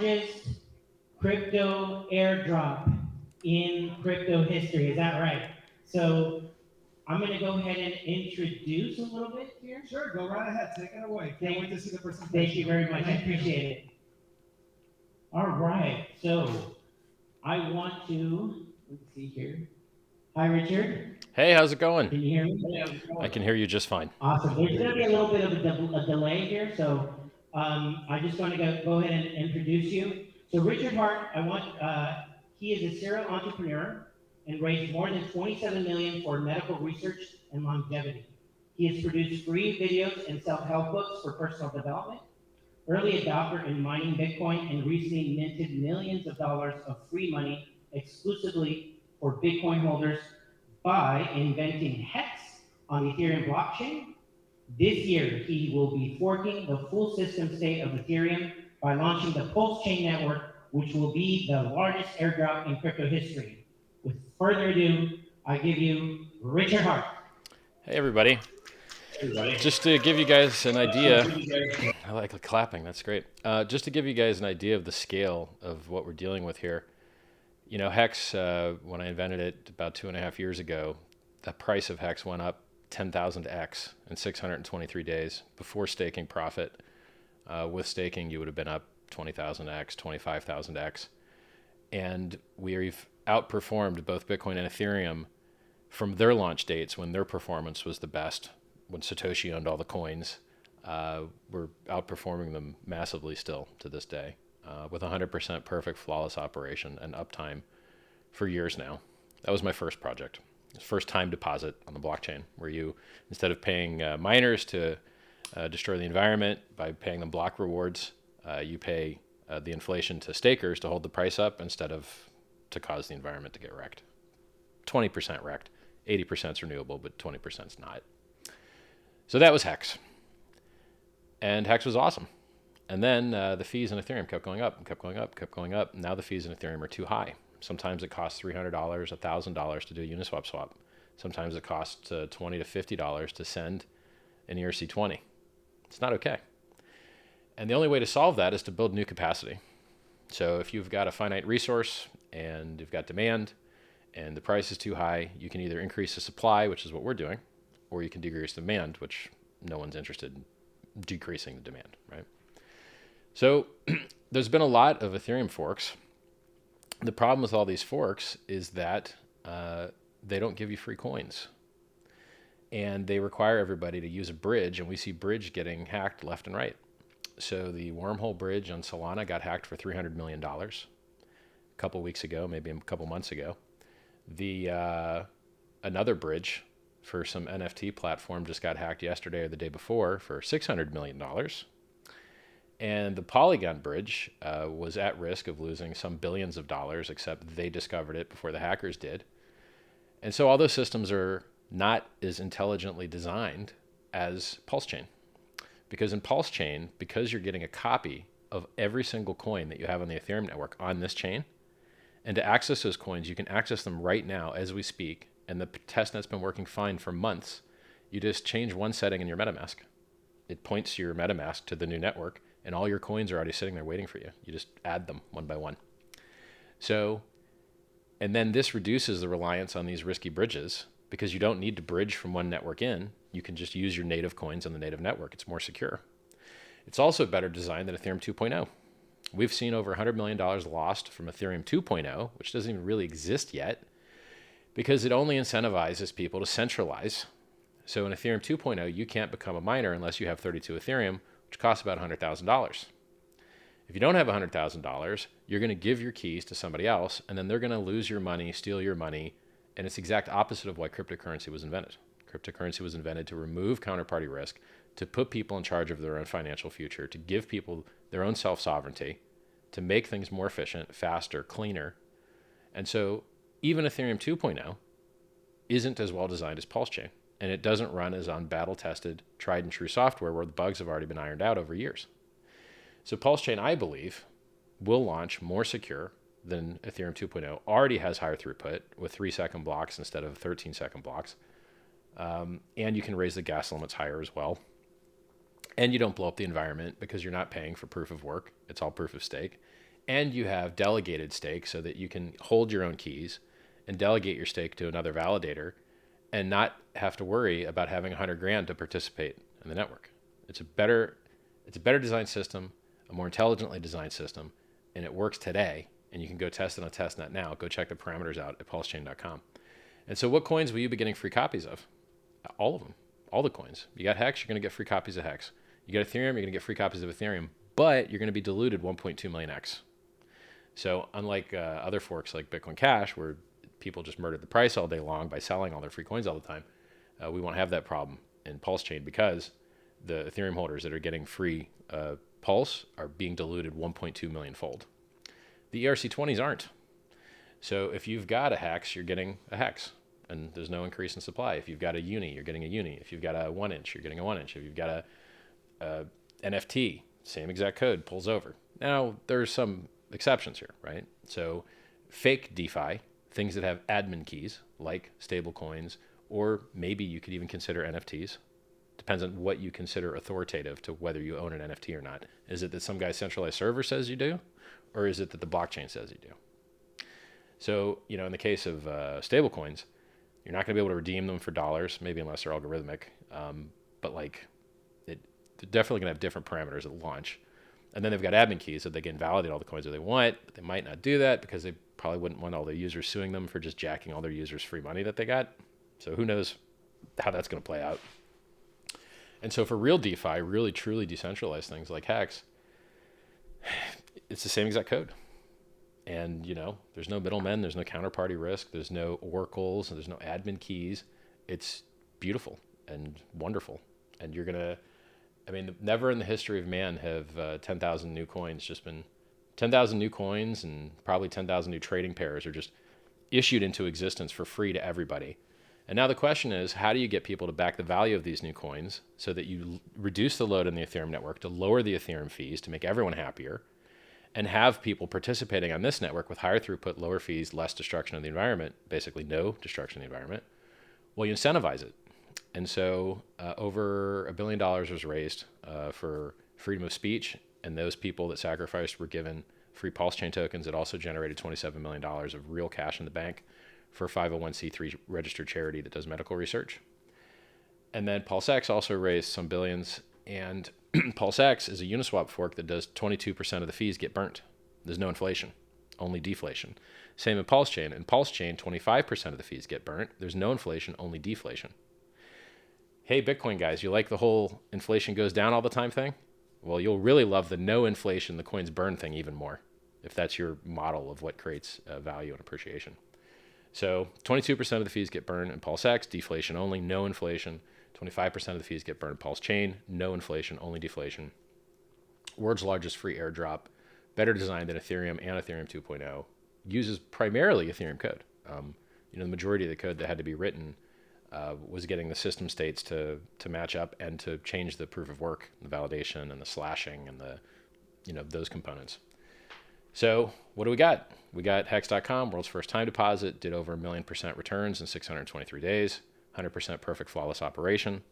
largest crypto airdrop in crypto history. Is that right? So I'm going to go ahead and introduce a little bit here. Sure, go right ahead. Take it away. Can't wait to see the presentation. Thank you very much. I appreciate it. All right. So I want to, let's see here. Hi, Richard. Hey, how's it going? Can you hear me? I can hear you just fine. Awesome. There's going to be a little bit of a delay here, so I just want to go ahead and introduce you. So Richard Hart, he is a serial entrepreneur and raised more than $27 million for medical research and longevity. He has produced free videos and self-help books for personal development, early adopter in mining Bitcoin, and recently minted millions of dollars of free money exclusively for Bitcoin holders by inventing HEX on the Ethereum blockchain. This year, he will be forking the full system state of Ethereum by launching the PulseChain network, which will be the largest airdrop in crypto history. With further ado, I give you Richard Hart. Hey, everybody. Just to give you guys an idea, I like the clapping, that's great. Just to give you guys an idea of the scale of what we're dealing with here. You know, HEX, when I invented it about 2.5 years ago, the price of HEX went up 10,000x in 623 days before staking profit. With staking, you would have been up 20,000x, 25,000x. And we've outperformed both Bitcoin and Ethereum from their launch dates when their performance was the best, when Satoshi owned all the coins. We're outperforming them massively still to this day, with 100% perfect flawless operation and uptime for years now. That was my first project. First time deposit on the blockchain, where you, instead of paying miners to destroy the environment by paying them block rewards, you pay the inflation to stakers to hold the price up instead of to cause the environment to get wrecked. 20% wrecked, 80% is renewable, but 20% is not. So that was HEX. And HEX was awesome. And then the fees in Ethereum kept going up and kept going up, kept going up. Now the fees in Ethereum are too high. Sometimes it costs $300, $1,000 to do a Uniswap swap. Sometimes it costs $20 to $50 to send an ERC20. It's not okay. And the only way to solve that is to build new capacity. So if you've got a finite resource and you've got demand and the price is too high, you can either increase the supply, which is what we're doing, or you can decrease the demand, which no one's interested in decreasing the demand, right? So there's been a lot of Ethereum forks. The problem with all these forks is that they don't give you free coins. And they require everybody to use a bridge, and we see bridge getting hacked left and right. So the wormhole bridge on Solana got hacked for $300 million a couple weeks ago, maybe a couple months ago. Another bridge for some NFT platform just got hacked yesterday or the day before for $600 million. And the Polygon bridge was at risk of losing some billions of dollars, except they discovered it before the hackers did. And so all those systems are not as intelligently designed as PulseChain. Because in PulseChain, because you're getting a copy of every single coin that you have on the Ethereum network on this chain, and to access those coins, you can access them right now as we speak, and the testnet's been working fine for months. You just change one setting in your MetaMask. It points your MetaMask to the new network, and all your coins are already sitting there waiting for you. You just add them one by one. So, and then this reduces the reliance on these risky bridges, because you don't need to bridge from one network in. You can just use your native coins on the native network. It's more secure. It's also better designed than Ethereum 2.0. We've seen over $100 million lost from Ethereum 2.0, which doesn't even really exist yet, because it only incentivizes people to centralize. So in Ethereum 2.0, you can't become a miner unless you have 32 Ethereum, which costs about $100,000. If you don't have $100,000, you're going to give your keys to somebody else, and then they're going to lose your money, steal your money, and it's the exact opposite of why cryptocurrency was invented. Cryptocurrency was invented to remove counterparty risk, to put people in charge of their own financial future, to give people their own self-sovereignty, to make things more efficient, faster, cleaner. And so even Ethereum 2.0 isn't as well designed as PulseChain, and it doesn't run as on battle-tested, tried-and-true software where the bugs have already been ironed out over years. So PulseChain, I believe, will launch more secure than Ethereum 2.0, already has higher throughput with 3-second blocks instead of 13-second blocks. And you can raise the gas limits higher as well. And you don't blow up the environment because you're not paying for proof of work. It's all proof of stake. and you have delegated stake so that you can hold your own keys and delegate your stake to another validator and not have to worry about having 100 grand to participate in the network. It's a better design system, a more intelligently designed system, and it works today. And you can go test it on testnet now. Go check the parameters out at pulsechain.com. And so what coins will you be getting free copies of? All of them, all the coins. You got HEX, you're going to get free copies of HEX. You got Ethereum, you're going to get free copies of Ethereum, but you're going to be diluted 1.2 million X. So unlike other forks like Bitcoin Cash, where people just murdered the price all day long by selling all their free coins all the time, we won't have that problem in PulseChain because the Ethereum holders that are getting free Pulse are being diluted 1.2 million fold. The ERC20s aren't. So if you've got a HEX, you're getting a HEX, and there's no increase in supply. If you've got a uni, you're getting a uni. If you've got a 1 inch, you're getting a 1 inch. If you've got a NFT, same exact code, pulls over. Now, there's some exceptions here, right? So fake DeFi, things that have admin keys, like stable coins, or maybe you could even consider NFTs. Depends on what you consider authoritative to whether you own an NFT or not. Is it that some guy's centralized server says you do? Or is it that the blockchain says you do? So, in the case of stable coins, you're not going to be able to redeem them for dollars, maybe unless they're algorithmic. But they're definitely going to have different parameters at launch. And then they've got admin keys so they can validate all the coins that they want, but they might not do that because they probably wouldn't want all their users suing them for just jacking all their users' free money that they got. So who knows how that's going to play out. And so for real DeFi, really truly decentralized things like HEX, it's the same exact code. And, there's no middlemen, there's no counterparty risk, there's no oracles, and there's no admin keys. It's beautiful and wonderful. And you're going to, never in the history of man have 10,000 new coins just been 10,000 new coins, and probably 10,000 new trading pairs are just issued into existence for free to everybody. And now the question is, how do you get people to back the value of these new coins so that you reduce the load in the Ethereum network to lower the Ethereum fees to make everyone happier, and have people participating on this network with higher throughput, lower fees, less destruction of the environment, basically no destruction of the environment? Well, you incentivize it. And so over $1 billion was raised for freedom of speech, and those people that sacrificed were given free PulseChain tokens. It also generated $27 million of real cash in the bank for a 501c3 registered charity that does medical research. And then PulseX also raised some billions, and PulseX is a Uniswap fork that does 22% of the fees get burnt. There's no inflation, only deflation. Same in PulseChain. In PulseChain, 25% of the fees get burnt. There's no inflation, only deflation. Hey, Bitcoin guys, you like the whole inflation goes down all the time thing? Well, you'll really love the no inflation, the coins burn thing even more, if that's your model of what creates value and appreciation. So 22% of the fees get burned in PulseX, deflation only, no inflation. 25% of the fees get burned in PulseChain, no inflation, only deflation. World's largest free airdrop, better designed than Ethereum and Ethereum 2.0, uses primarily Ethereum code. The majority of the code that had to be written was getting the system states to match up and to change the proof of work, the validation and the slashing and those components. So what do we got? We got hex.com, world's first time deposit, did over 1 million % returns in 623 days, 100% perfect flawless operation.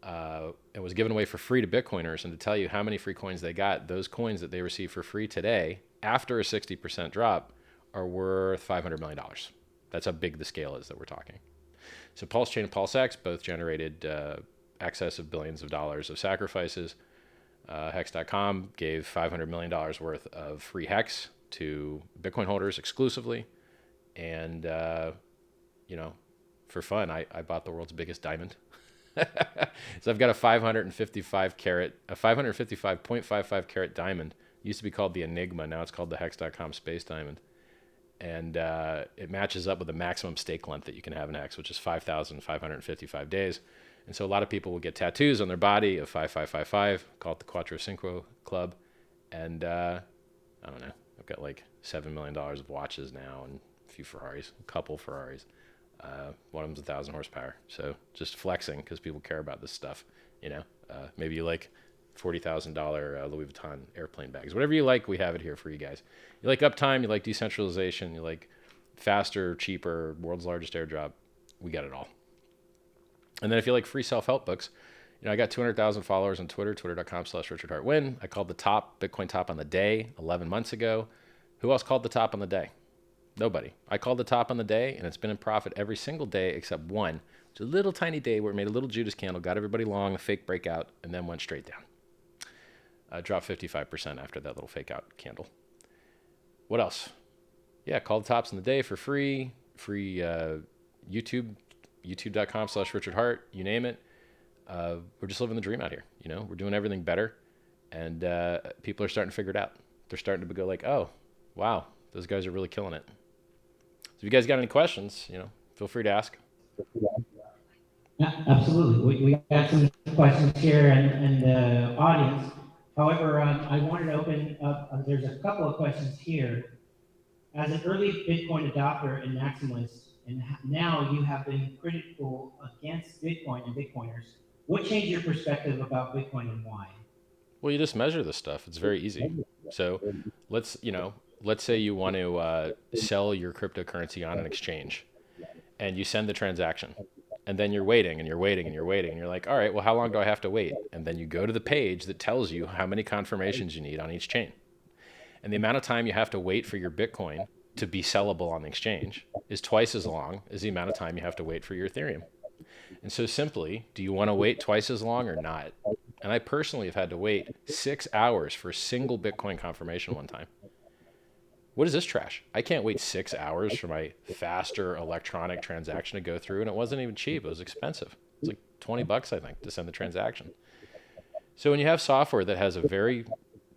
It was given away for free to Bitcoiners, and to tell you how many free coins they got, those coins that they received for free today, after a 60% drop, are worth $500 million. That's how big the scale is that we're talking. So PulseChain and PulseX both generated excess of billions of dollars of sacrifices. Hex.com gave $500 million worth of free HEX to Bitcoin holders exclusively. And, for fun, I bought the world's biggest diamond. So I've got a 555.55 carat diamond. It used to be called the Enigma. Now it's called the Hex.com Space Diamond. And it matches up with the maximum stake length that you can have in HEX, which is 5,555 days. And so a lot of people will get tattoos on their body of 5555, call it the Quattro Cinco Club. And I don't know, I've got like $7 million of watches now and a few Ferraris, a couple Ferraris. One of them's 1,000 horsepower. So just flexing because people care about this stuff. Maybe you like $40,000 Louis Vuitton airplane bags. Whatever you like, we have it here for you guys. You like uptime, you like decentralization, you like faster, cheaper, world's largest airdrop. We got it all. And then if you like free self-help books, I got 200,000 followers on Twitter, twitter.com/RichardHartWin. I called the top Bitcoin top on the day 11 months ago. Who else called the top on the day? Nobody. I called the top on the day, and it's been in profit every single day except one. It's a little tiny day where it made a little Judas candle, got everybody long, a fake breakout, and then went straight down. Dropped 55% after that little fake out candle. What else? Yeah, called tops in the day for free. Free YouTube, youtube.com/RichardHart, you name it. We're just living the dream out here. We're doing everything better, and people are starting to figure it out. They're starting to go like, oh, wow, those guys are really killing it. So if you guys got any questions, feel free to ask. Yeah, absolutely. We got some questions here in the audience. However, I wanted to open up, there's a couple of questions here. As an early Bitcoin adopter and maximalist, and now you have been critical against Bitcoin and Bitcoiners, what changed your perspective about Bitcoin and why? Well, you just measure this stuff. It's very easy. So let's say you want to sell your cryptocurrency on an exchange, and you send the transaction. And then you're waiting and you're waiting and you're waiting. And you're like, all right, well, how long do I have to wait? And then you go to the page that tells you how many confirmations you need on each chain. And the amount of time you have to wait for your Bitcoin to be sellable on the exchange is twice as long as the amount of time you have to wait for your Ethereum. And so simply, do you want to wait twice as long or not? And I personally have had to wait 6 hours for a single Bitcoin confirmation one time. What is this trash? I can't wait 6 hours for my faster electronic transaction to go through, and it wasn't even cheap. It was expensive. It was like $20, I think, to send the transaction. So when you have software that has a very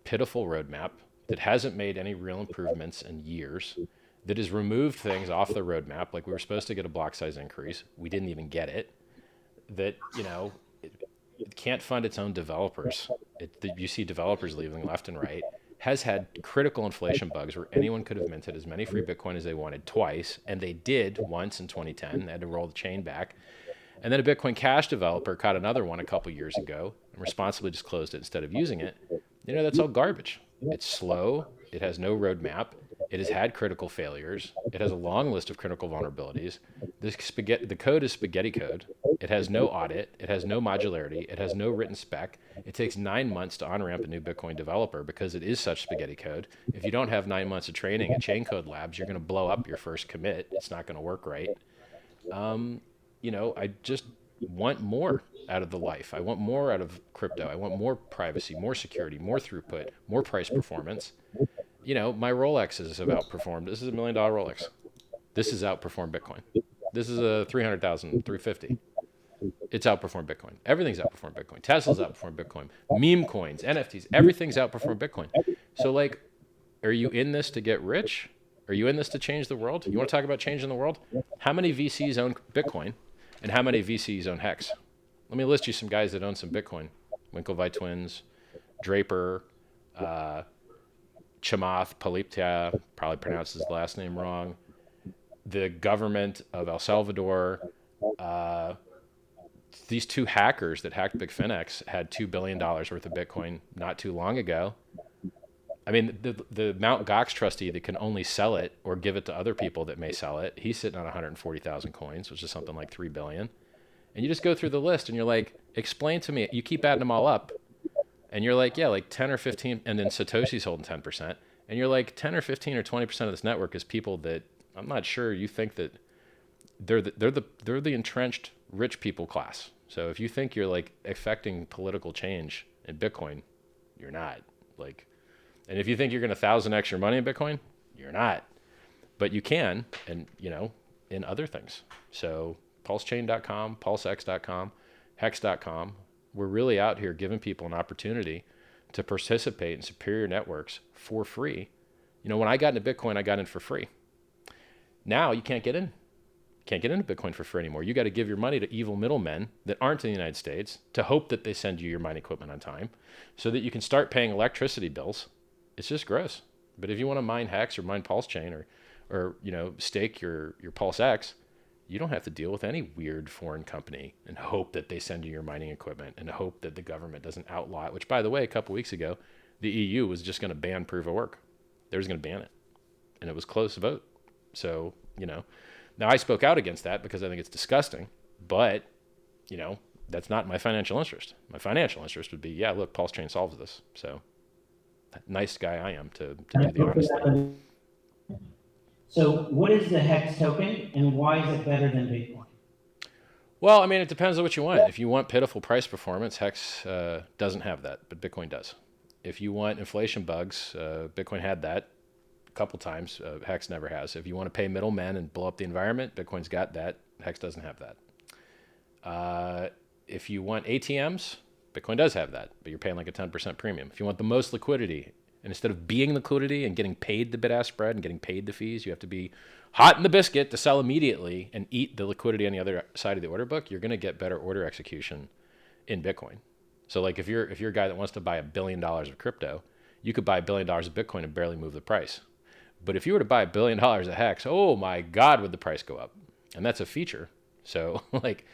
pitiful roadmap, that hasn't made any real improvements in years, that has removed things off the roadmap, like we were supposed to get a block size increase, we didn't even get it, that, it can't fund its own developers. You see developers leaving left and right, has had critical inflation bugs where anyone could have minted as many free Bitcoin as they wanted twice, and they did once in 2010. They had to roll the chain back. And then a Bitcoin Cash developer caught another one a couple years ago and responsibly just closed it instead of using it. That's all garbage. It's slow. It has no roadmap. It has had critical failures. It has a long list of critical vulnerabilities. The code is spaghetti code. It has no audit. It has no modularity. It has no written spec. It takes 9 months to on-ramp a new Bitcoin developer because it is such spaghetti code. If you don't have 9 months of training at Chain Code Labs, you're going to blow up your first commit. It's not going to work right. I just want more out of the life. I want more out of crypto. I want more privacy, more security, more throughput, more price performance. My Rolexes have outperformed. This is $1 million Rolex. This has outperformed Bitcoin. This is a 300,000, 350. It's outperformed Bitcoin. Everything's outperformed Bitcoin. Tesla's outperformed Bitcoin. Meme coins, NFTs, everything's outperformed Bitcoin. So are you in this to get rich? Are you in this to change the world? You want to talk about changing the world? How many VCs own Bitcoin and how many VCs own HEX? Let me list you some guys that own some Bitcoin. Winklevi twins, Draper, Chamath Palihapitiya, probably pronounced his last name wrong. The government of El Salvador, these two hackers that hacked Bitfinex had $2 billion worth of Bitcoin not too long ago. I mean, the Mt. Gox trustee that can only sell it or give it to other people that may sell it, he's sitting on 140,000 coins, which is something like 3 billion. And you just go through the list and you're like, explain to me, you keep adding them all up. And you're like, yeah, like 10 or 15, and then Satoshi's holding 10%. And you're like 10 or 15 or 20% of this network is people that I'm not sure you think that they're the entrenched rich people class. So if you think you're like affecting political change in Bitcoin, you're not. And if you think you're going to 1,000x your money in Bitcoin, you're not. But you can, and in other things. So PulseChain.com, PulseX.com, HEX.com. We're really out here giving people an opportunity to participate in superior networks for free. When I got into Bitcoin, I got in for free. Now you can't get in. Can't get into Bitcoin for free anymore. You got to give your money to evil middlemen that aren't in the United States to hope that they send you your mining equipment on time so that you can start paying electricity bills. It's just gross. But if you want to mine HEX or mine PulseChain or stake your PulseX, you don't have to deal with any weird foreign company and hope that they send you your mining equipment and hope that the government doesn't outlaw it, which, by the way, a couple weeks ago, the EU was just going to ban proof of work. They were going to ban it. And it was close vote. So, now I spoke out against that because I think it's disgusting. But, that's not my financial interest. My financial interest would be, yeah, look, PulseChain solves this. So nice guy I am to do the honest thing. So what is the HEX token and why is it better than Bitcoin? Well, I mean, it depends on what you want. If you want pitiful price performance, HEX doesn't have that, but Bitcoin does. If you want inflation bugs, Bitcoin had that a couple times. HEX never has. If you want to pay middlemen and blow up the environment, Bitcoin's got that. HEX doesn't have that. If you want ATMs, Bitcoin does have that, but you're paying like a 10% premium. If you want the most liquidity, and instead of being liquidity and getting paid the bid-ask spread and getting paid the fees, you have to be hot in the biscuit to sell immediately and eat the liquidity on the other side of the order book, you're going to get better order execution in Bitcoin. So like if you're a guy that wants to buy $1 billion of crypto, you could buy $1 billion of Bitcoin and barely move the price. But if you were to buy $1 billion of HEX, oh my God, would the price go up? And that's a feature. So like,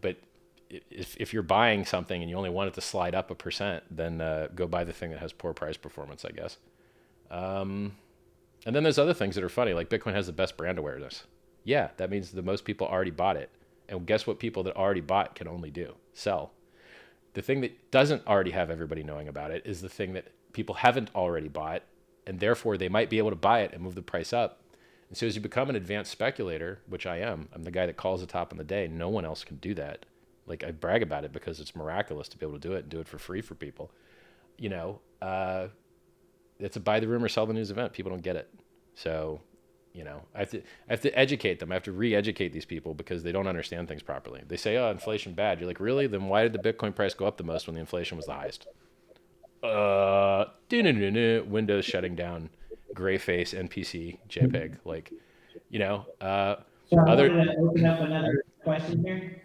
but if you're buying something and you only want it to slide up 1%, then go buy the thing that has poor price performance, I guess. And then there's other things that are funny, like Bitcoin has the best brand awareness. Yeah, that means the most people already bought it. And guess what people that already bought can only do? Sell. The thing that doesn't already have everybody knowing about it is the thing that people haven't already bought, and therefore they might be able to buy it and move the price up. And so as you become an advanced speculator, which I am, I'm the guy that calls the top on the day. No one else can do that. Like I brag about it because it's miraculous to be able to do it and do it for free for people. It's a buy the rumor, sell the news event. People don't get it. So, I have to educate them. I have to re-educate these people because they don't understand things properly. They say, oh, inflation bad. You're like, really? Then why did the Bitcoin price go up the most when the inflation was the highest? Windows shutting down, gray face, NPC, JPEG. So I wanted to open up another question here.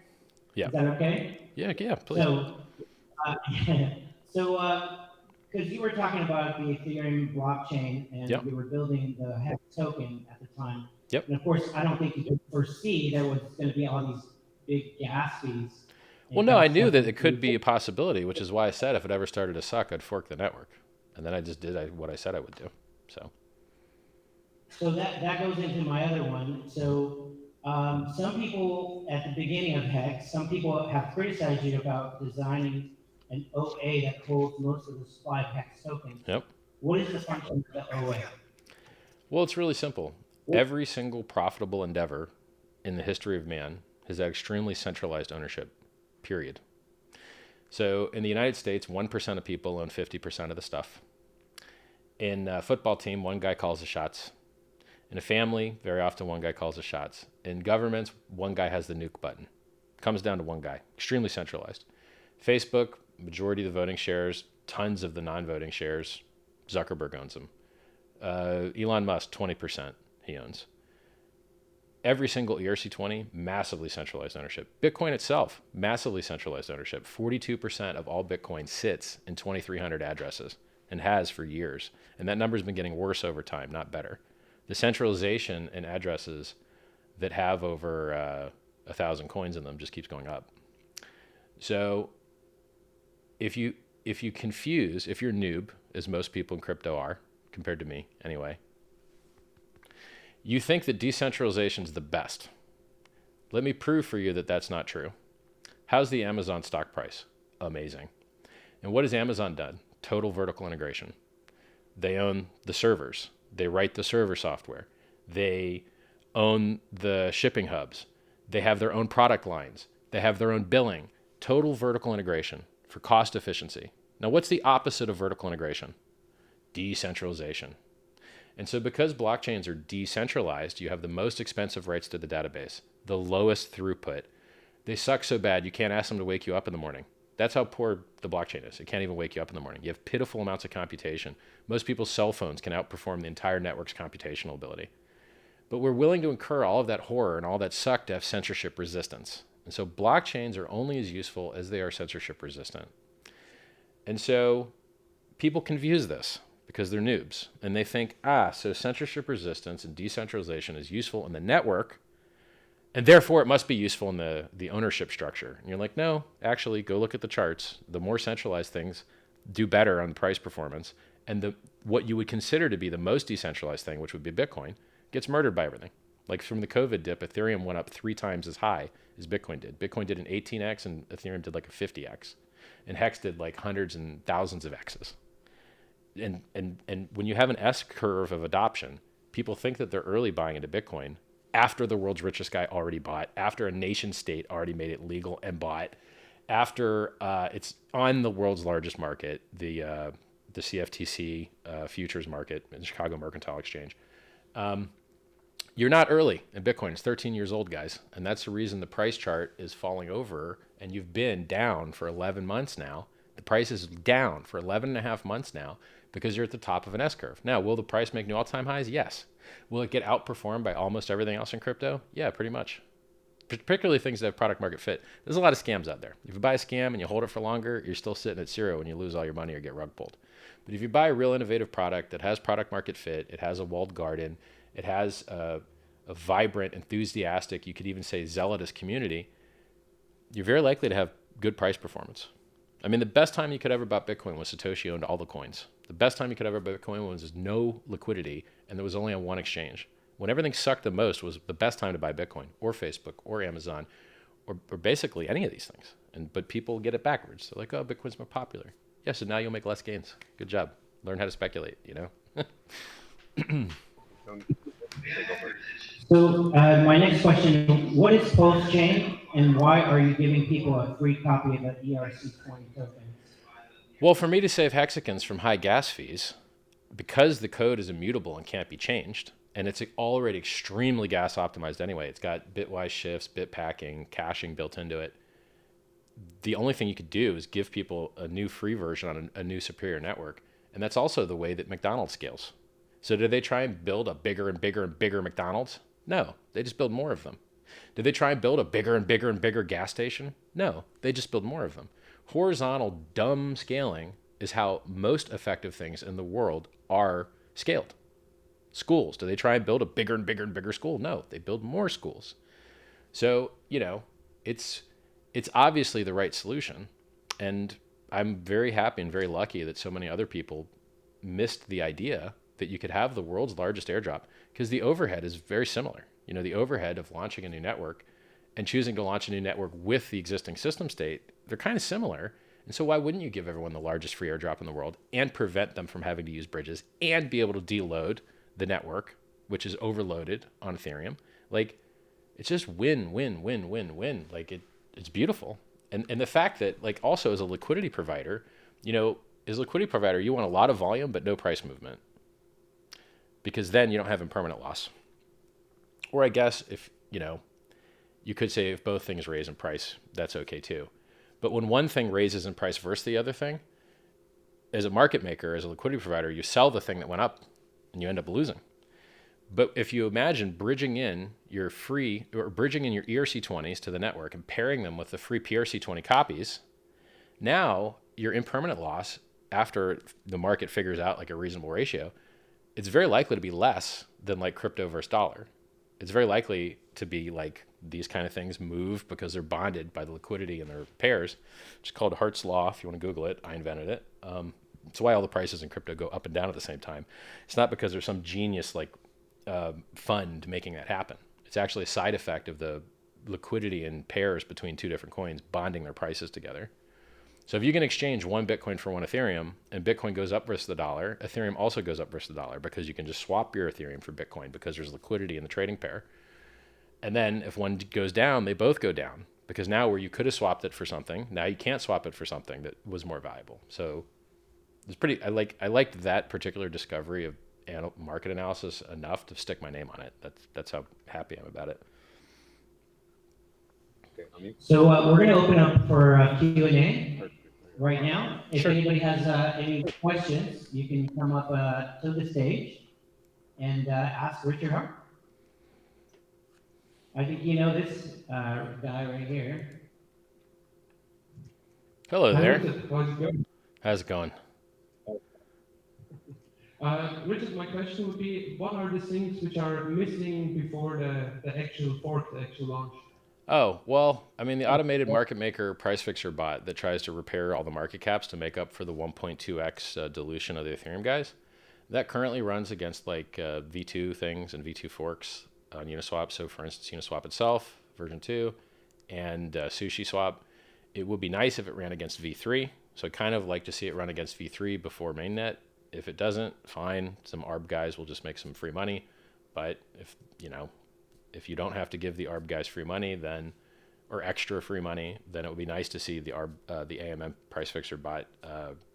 Yeah. Is that okay? Yeah, please. Because you were talking about the Ethereum blockchain and Yep. you were building the HEX token at the time. Yep. And of course, I don't think you could foresee there was going to be all these big gas fees. Well, no, I knew that it could be a possibility, which is why I said if it ever started to suck, I'd fork the network. And then I just did what I said I would do. So that goes into my other one. So some people at the beginning of HEX, some people have criticized you about designing an OA that holds most of the supply of HEX tokens. Yep. What is the function of the OA? Well, it's really simple. Every single profitable endeavor in the history of man has had extremely centralized ownership, period. So in the United States, 1% of people own 50% of the stuff. In a football team, one guy calls the shots. In a family, very often one guy calls the shots. In governments, one guy has the nuke button. Comes down to one guy, extremely centralized. Facebook, majority of the voting shares, tons of the non-voting shares, Zuckerberg owns them. Elon Musk, 20% he owns. Every single ERC20, massively centralized ownership. Bitcoin itself, massively centralized ownership. 42% of all Bitcoin sits in 2,300 addresses and has for years. And that number's been getting worse over time, not better. The centralization in addresses that have over 1,000 coins in them just keeps going up. So if you're noob, as most people in crypto are, compared to me anyway, you think that decentralization is the best. Let me prove for you that that's not true. How's the Amazon stock price? Amazing. And what has Amazon done? Total vertical integration. They own the servers. They write the server software. They own the shipping hubs. They have their own product lines. They have their own billing. Total vertical integration for cost efficiency. Now, what's the opposite of vertical integration? Decentralization. And so because blockchains are decentralized, you have the most expensive writes to the database, the lowest throughput. They suck so bad you can't ask them to wake you up in the morning. That's how poor the blockchain is. It can't even wake you up in the morning. You have pitiful amounts of computation. Most people's cell phones can outperform the entire network's computational ability. But we're willing to incur all of that horror and all that suck to have censorship resistance. And so blockchains are only as useful as they are censorship resistant. And so people confuse this because they're noobs. And they think, so censorship resistance and decentralization is useful in the network, and therefore it must be useful in the ownership structure. And you're like, no, actually, go look at the charts. The more centralized things do better on price performance. And what you would consider to be the most decentralized thing, which would be Bitcoin, gets murdered by everything. Like from the COVID dip, Ethereum went up 3 times as high as Bitcoin did. Bitcoin did an 18x and Ethereum did like a 50x. And HEX did like hundreds and thousands of X's. And when you have an S curve of adoption, people think that they're early buying into Bitcoin after the world's richest guy already bought, after a nation state already made it legal and bought, after it's on the world's largest market, the CFTC futures market in Chicago Mercantile Exchange. You're not early in Bitcoin. It's 13 years old, guys. And that's the reason the price chart is falling over, and you've been down for 11 months now. The price is down for 11 and a half months now because you're at the top of an S curve. Now, will the price make new all-time highs? Yes. Will it get outperformed by almost everything else in crypto? Yeah, pretty much. Particularly things that have product market fit. There's a lot of scams out there. If you buy a scam and you hold it for longer, you're still sitting at zero and you lose all your money or get rug pulled. But if you buy a real innovative product that has product market fit, it has a walled garden, it has a vibrant, enthusiastic, you could even say zealotous community, you're very likely to have good price performance. I mean, the best time you could ever buy Bitcoin was Satoshi owned all the coins. The best time you could ever buy Bitcoin was no liquidity and there was only on one exchange. When everything sucked the most was the best time to buy Bitcoin or Facebook or Amazon or basically any of these things. But people get it backwards. They're like, oh, Bitcoin's more popular. Yeah, so now you'll make less gains. Good job. Learn how to speculate, you know? So my next question, what is PulseChain and why are you giving people a free copy of the ERC20 token? Well, for me to save hexagons from high gas fees, because the code is immutable and can't be changed, and it's already extremely gas optimized anyway, it's got bitwise shifts, bit packing, caching built into it. The only thing you could do is give people a new free version on a new superior network. And that's also the way that McDonald's scales. So did they try and build a bigger and bigger and bigger McDonald's? No, they just build more of them. Did they try and build a bigger and bigger and bigger gas station? No, they just build more of them. Horizontal dumb scaling is how most effective things in the world are scaled. Schools, do they try and build a bigger and bigger and bigger school? No, they build more schools. So, you know, it's obviously the right solution. And I'm very happy and very lucky that so many other people missed the idea that you could have the world's largest airdrop, because the overhead is very similar. You know, the overhead of launching a new network and choosing to launch a new network with the existing system state, they're kind of similar. And so why wouldn't you give everyone the largest free airdrop in the world and prevent them from having to use bridges and be able to deload the network, which is overloaded on Ethereum? Like, it's just win, win, win, win, win. Like, it's beautiful. And the fact that, like, also as a liquidity provider, you know, as a liquidity provider, you want a lot of volume but no price movement, because then you don't have impermanent loss. Or I guess if, you know, you could say if both things raise in price, that's okay too. But when one thing raises in price versus the other thing, as a market maker, as a liquidity provider, you sell the thing that went up and you end up losing. But if you imagine bridging in your free, or bridging in your ERC20s to the network and pairing them with the free PRC20 copies, now your impermanent loss, after the market figures out like a reasonable ratio, it's very likely to be less than like crypto versus dollar. It's very likely to be like these kind of things move because they're bonded by the liquidity in their pairs. It's called Hart's Law. If you want to Google it, I invented it. It's why all the prices in crypto go up and down at the same time. It's not because there's some genius like fund making that happen. It's actually a side effect of the liquidity in pairs between two different coins bonding their prices together. So if you can exchange one Bitcoin for one Ethereum and Bitcoin goes up versus the dollar, Ethereum also goes up versus the dollar, because you can just swap your Ethereum for Bitcoin because there's liquidity in the trading pair. And then if one goes down, they both go down, because now where you could have swapped it for something, now you can't swap it for something that was more valuable. So it's pretty, I liked that particular discovery of market analysis enough to stick my name on it. That's how happy I'm about it. So we're going to open up for Q&A right now. If Sure. anybody has any questions, you can come up to the stage and ask Richard Hart. I think you know this guy right here. Hello there. How's it going? How's it going? Richard, my question would be, what are the things which are missing before the actual fork, the actual launch? Oh, well, I mean, the automated market maker price fixer bot that tries to repair all the market caps to make up for the 1.2x dilution of the Ethereum guys, that currently runs against like V2 things and V2 forks. on Uniswap. So for instance, Uniswap itself, version 2, and SushiSwap. It would be nice if it ran against V3. So I'd kind of like to see it run against V3 before mainnet. If it doesn't, fine. Some ARB guys will just make some free money. But if you don't have to give the ARB guys free money, then, or extra free money, then it would be nice to see the AMM price fixer bot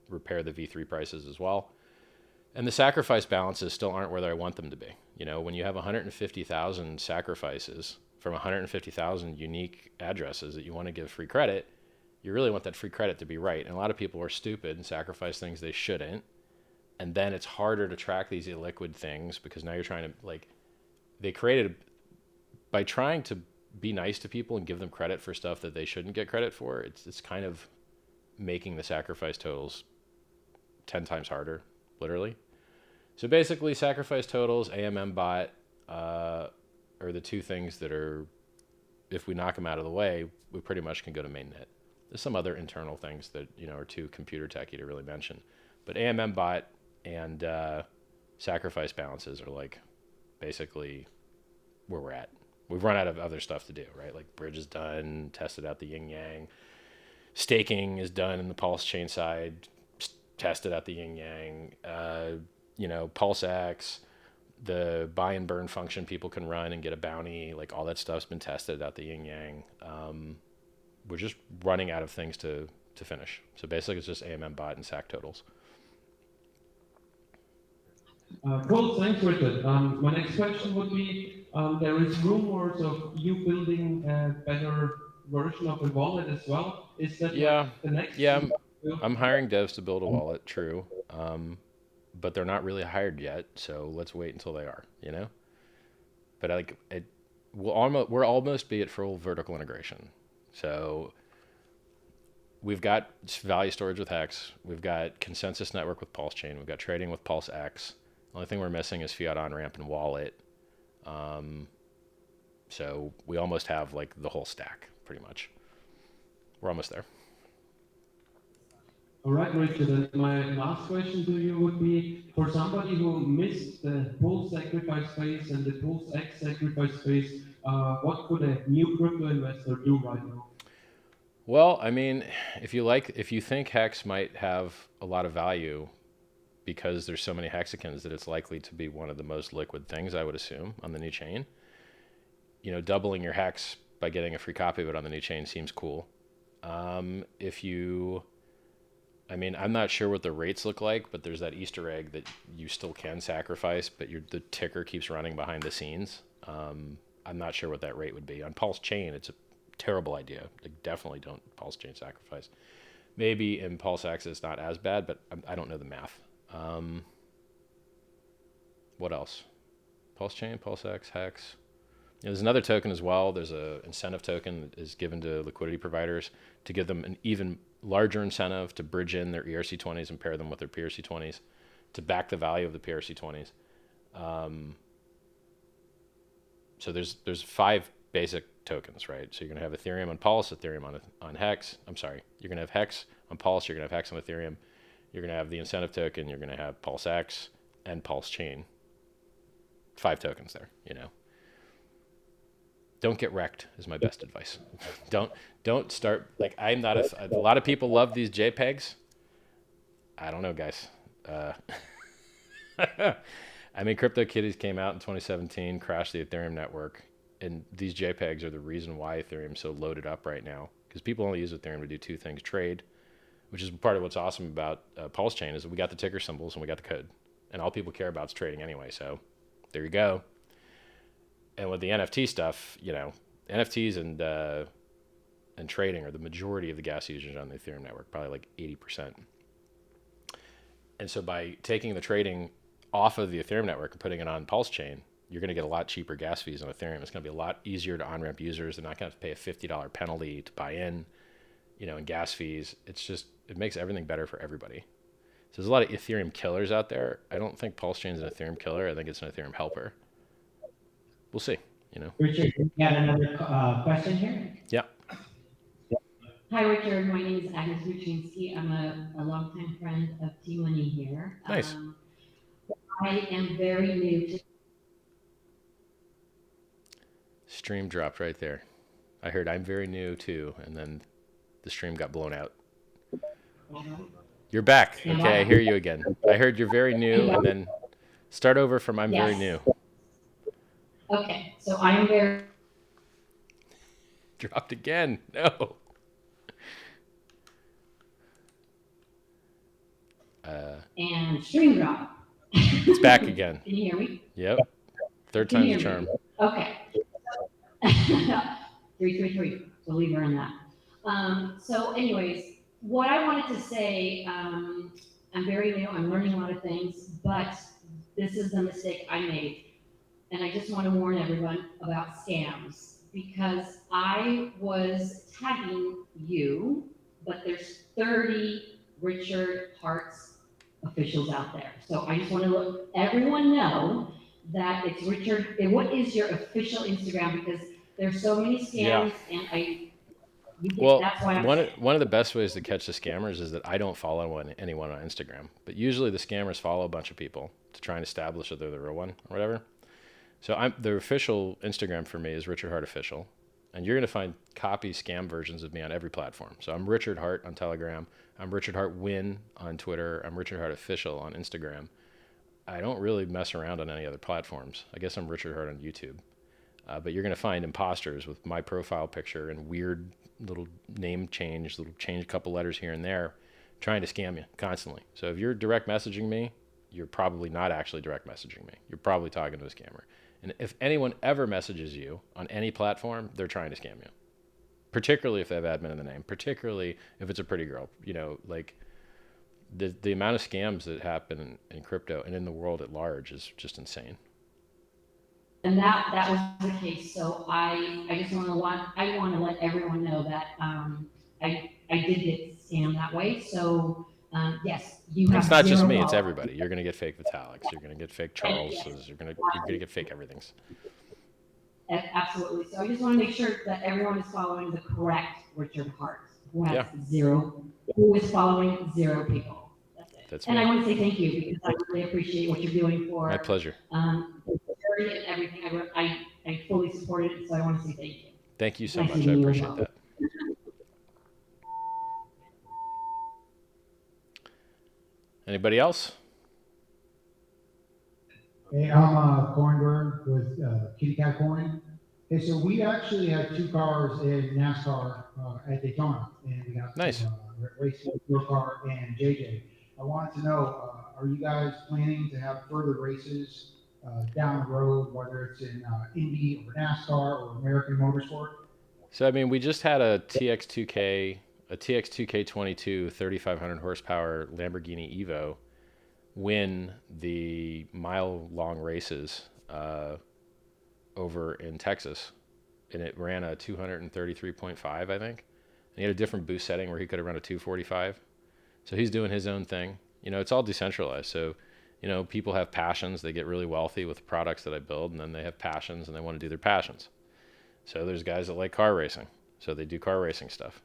repair the V3 prices as well. And the sacrifice balances still aren't where I want them to be. When you have 150,000 sacrifices from 150,000 unique addresses that you want to give free credit, you really want that free credit to be right. And a lot of people are stupid and sacrifice things they shouldn't. And then it's harder to track these illiquid things because now you're trying to, they created, by trying to be nice to people and give them credit for stuff that they shouldn't get credit for, it's kind of making the sacrifice totals 10 times harder, literally. So basically, sacrifice totals, AMM bot are the two things that are, if we knock them out of the way, we pretty much can go to mainnet. There's some other internal things that are too computer techy to really mention, but AMM bot and sacrifice balances are basically where we're at. We've run out of other stuff to do, right? Like bridge is done, tested out the yin yang. Staking is done in the PulseChain side, tested out the yin yang. PulseX, the buy and burn function people can run and get a bounty, all that stuff's been tested out the yin yang. We're just running out of things to finish. So basically it's just AMM bot and SAC totals. Cool, thanks Richard. My next question would be, there is rumors of you building a better version of a wallet as well. Is that the next? Yeah, I'm hiring devs to build a wallet, true. But they're not really hired yet, so let's wait until they are, But we're almost be at full vertical integration. So we've got value storage with HEX, we've got consensus network with PulseChain, we've got trading with PulseX. The only thing we're missing is fiat Onramp and wallet. So we almost have the whole stack, pretty much. We're almost there. All right, Richard, and my last question to you would be, for somebody who missed the Pulse sacrifice phase and the PulseX sacrifice phase, what could a new crypto investor do right now? Well, I mean, if you think HEX might have a lot of value because there's so many hexagons that it's likely to be one of the most liquid things, I would assume, on the new chain. Doubling your HEX by getting a free copy of it on the new chain seems cool. I'm not sure what the rates look like, but there's that Easter egg that you still can sacrifice, but the ticker keeps running behind the scenes. I'm not sure what that rate would be. On PulseChain, it's a terrible idea. Definitely don't PulseChain sacrifice. Maybe in PulseX it's not as bad, but I don't know the math. What else? PulseChain, PulseX, HEX. There's another token as well. There's an incentive token that is given to liquidity providers to give them an even larger incentive to bridge in their ERC20s and pair them with their PRC20s to back the value of the PRC20s. So there's 5 basic tokens, right? So you're going to have Ethereum on Pulse, Ethereum on HEX. I'm sorry. You're going to have HEX on Pulse. You're going to have HEX on Ethereum. You're going to have the incentive token. You're going to have PulseX and PulseChain. 5 tokens there, Don't get wrecked is my best advice. Don't start, I'm not a lot of people love these JPEGs. I don't know, guys. CryptoKitties came out in 2017, crashed the Ethereum network, and these JPEGs are the reason why Ethereum's so loaded up right now, because people only use Ethereum to do 2 things: trade, which is part of what's awesome about PulseChain, is that we got the ticker symbols and we got the code, and all people care about is trading anyway. So there you go. And with the NFT stuff, NFTs and trading are the majority of the gas users on the Ethereum network, probably 80%. And so by taking the trading off of the Ethereum network and putting it on PulseChain, you're going to get a lot cheaper gas fees on Ethereum. It's going to be a lot easier to on-ramp users. They're not going to have to pay a $50 penalty to buy in, and gas fees. It makes everything better for everybody. So there's a lot of Ethereum killers out there. I don't think PulseChain is an Ethereum killer. I think it's an Ethereum helper. We'll see, Richard, you got another question here? Yeah. Hi, Richard. My name is Agnes Buczynski. I'm a longtime friend of T-Money here. Nice. I am very new to stream dropped right there. I heard I'm very new too, and then the stream got blown out. You're back. Okay, I hear you again. I heard you're very new, and then start over from I'm very new. Okay, so I am very... Dropped again. No. And stream drop. It's back again. Can you hear me? Yep. Third time's the charm. Okay. 333. So leave her in that. So anyways, what I wanted to say, I'm very new. I'm learning a lot of things, but this is the mistake I made. And I just want to warn everyone about scams, because I was tagging you, but there's 30 Richard Hart's officials out there. So I just want to let everyone know that it's Richard. What is your official Instagram? Because there's so many scams, and that's why one of the best ways to catch the scammers is that I don't follow anyone on Instagram, but usually the scammers follow a bunch of people to try and establish that they're the real one or whatever. So the official Instagram for me is Richard Hart Official, and you're going to find copy scam versions of me on every platform. So I'm Richard Hart on Telegram. I'm Richard Hart Win on Twitter. I'm Richard Hart Official on Instagram. I don't really mess around on any other platforms. I guess I'm Richard Hart on YouTube. But you're going to find imposters with my profile picture and weird little name change, little change a couple letters here and there, trying to scam you constantly. So if you're direct messaging me, you're probably not actually direct messaging me. You're probably talking to a scammer. And if anyone ever messages you on any platform, they're trying to scam you. Particularly if they have admin in the name, particularly if it's a pretty girl. You know, like the amount of scams that happen in crypto and in the world at large is just insane. And that was the case. So I just want to let everyone know that I did get scammed that way. So yes, you have. It's not just me; it's everybody. You're going to get fake Vitalics. You're going to get fake Charleses. Yes. You're going to get fake everythings. Absolutely. So I just want to make sure that everyone is following the correct Richard Hart, who has who is following 0 people. That's it. That's and me. I want to say thank you, because I really appreciate what you're doing for. My pleasure. And everything. I fully support it, so I want to say thank you. Thank you so much. I appreciate that. Anybody else? Hey, I'm Coinberg with Kitty Cat Coin. Hey, so we actually had 2 cars in NASCAR at Daytona, and we got nice racing your car and JJ. I wanted to know, are you guys planning to have further races down the road, whether it's in Indy or NASCAR or American Motorsport? So I mean, we just had a TX2K 22 3,500 horsepower Lamborghini Evo win the mile-long races over in Texas, and it ran a 233.5, I think. And he had a different boost setting where he could have run a 245. So he's doing his own thing. You know, it's all decentralized. So, you know, people have passions. They get really wealthy with the products that I build, and then they have passions and they want to do their passions. So there's guys that like car racing, so they do car racing stuff.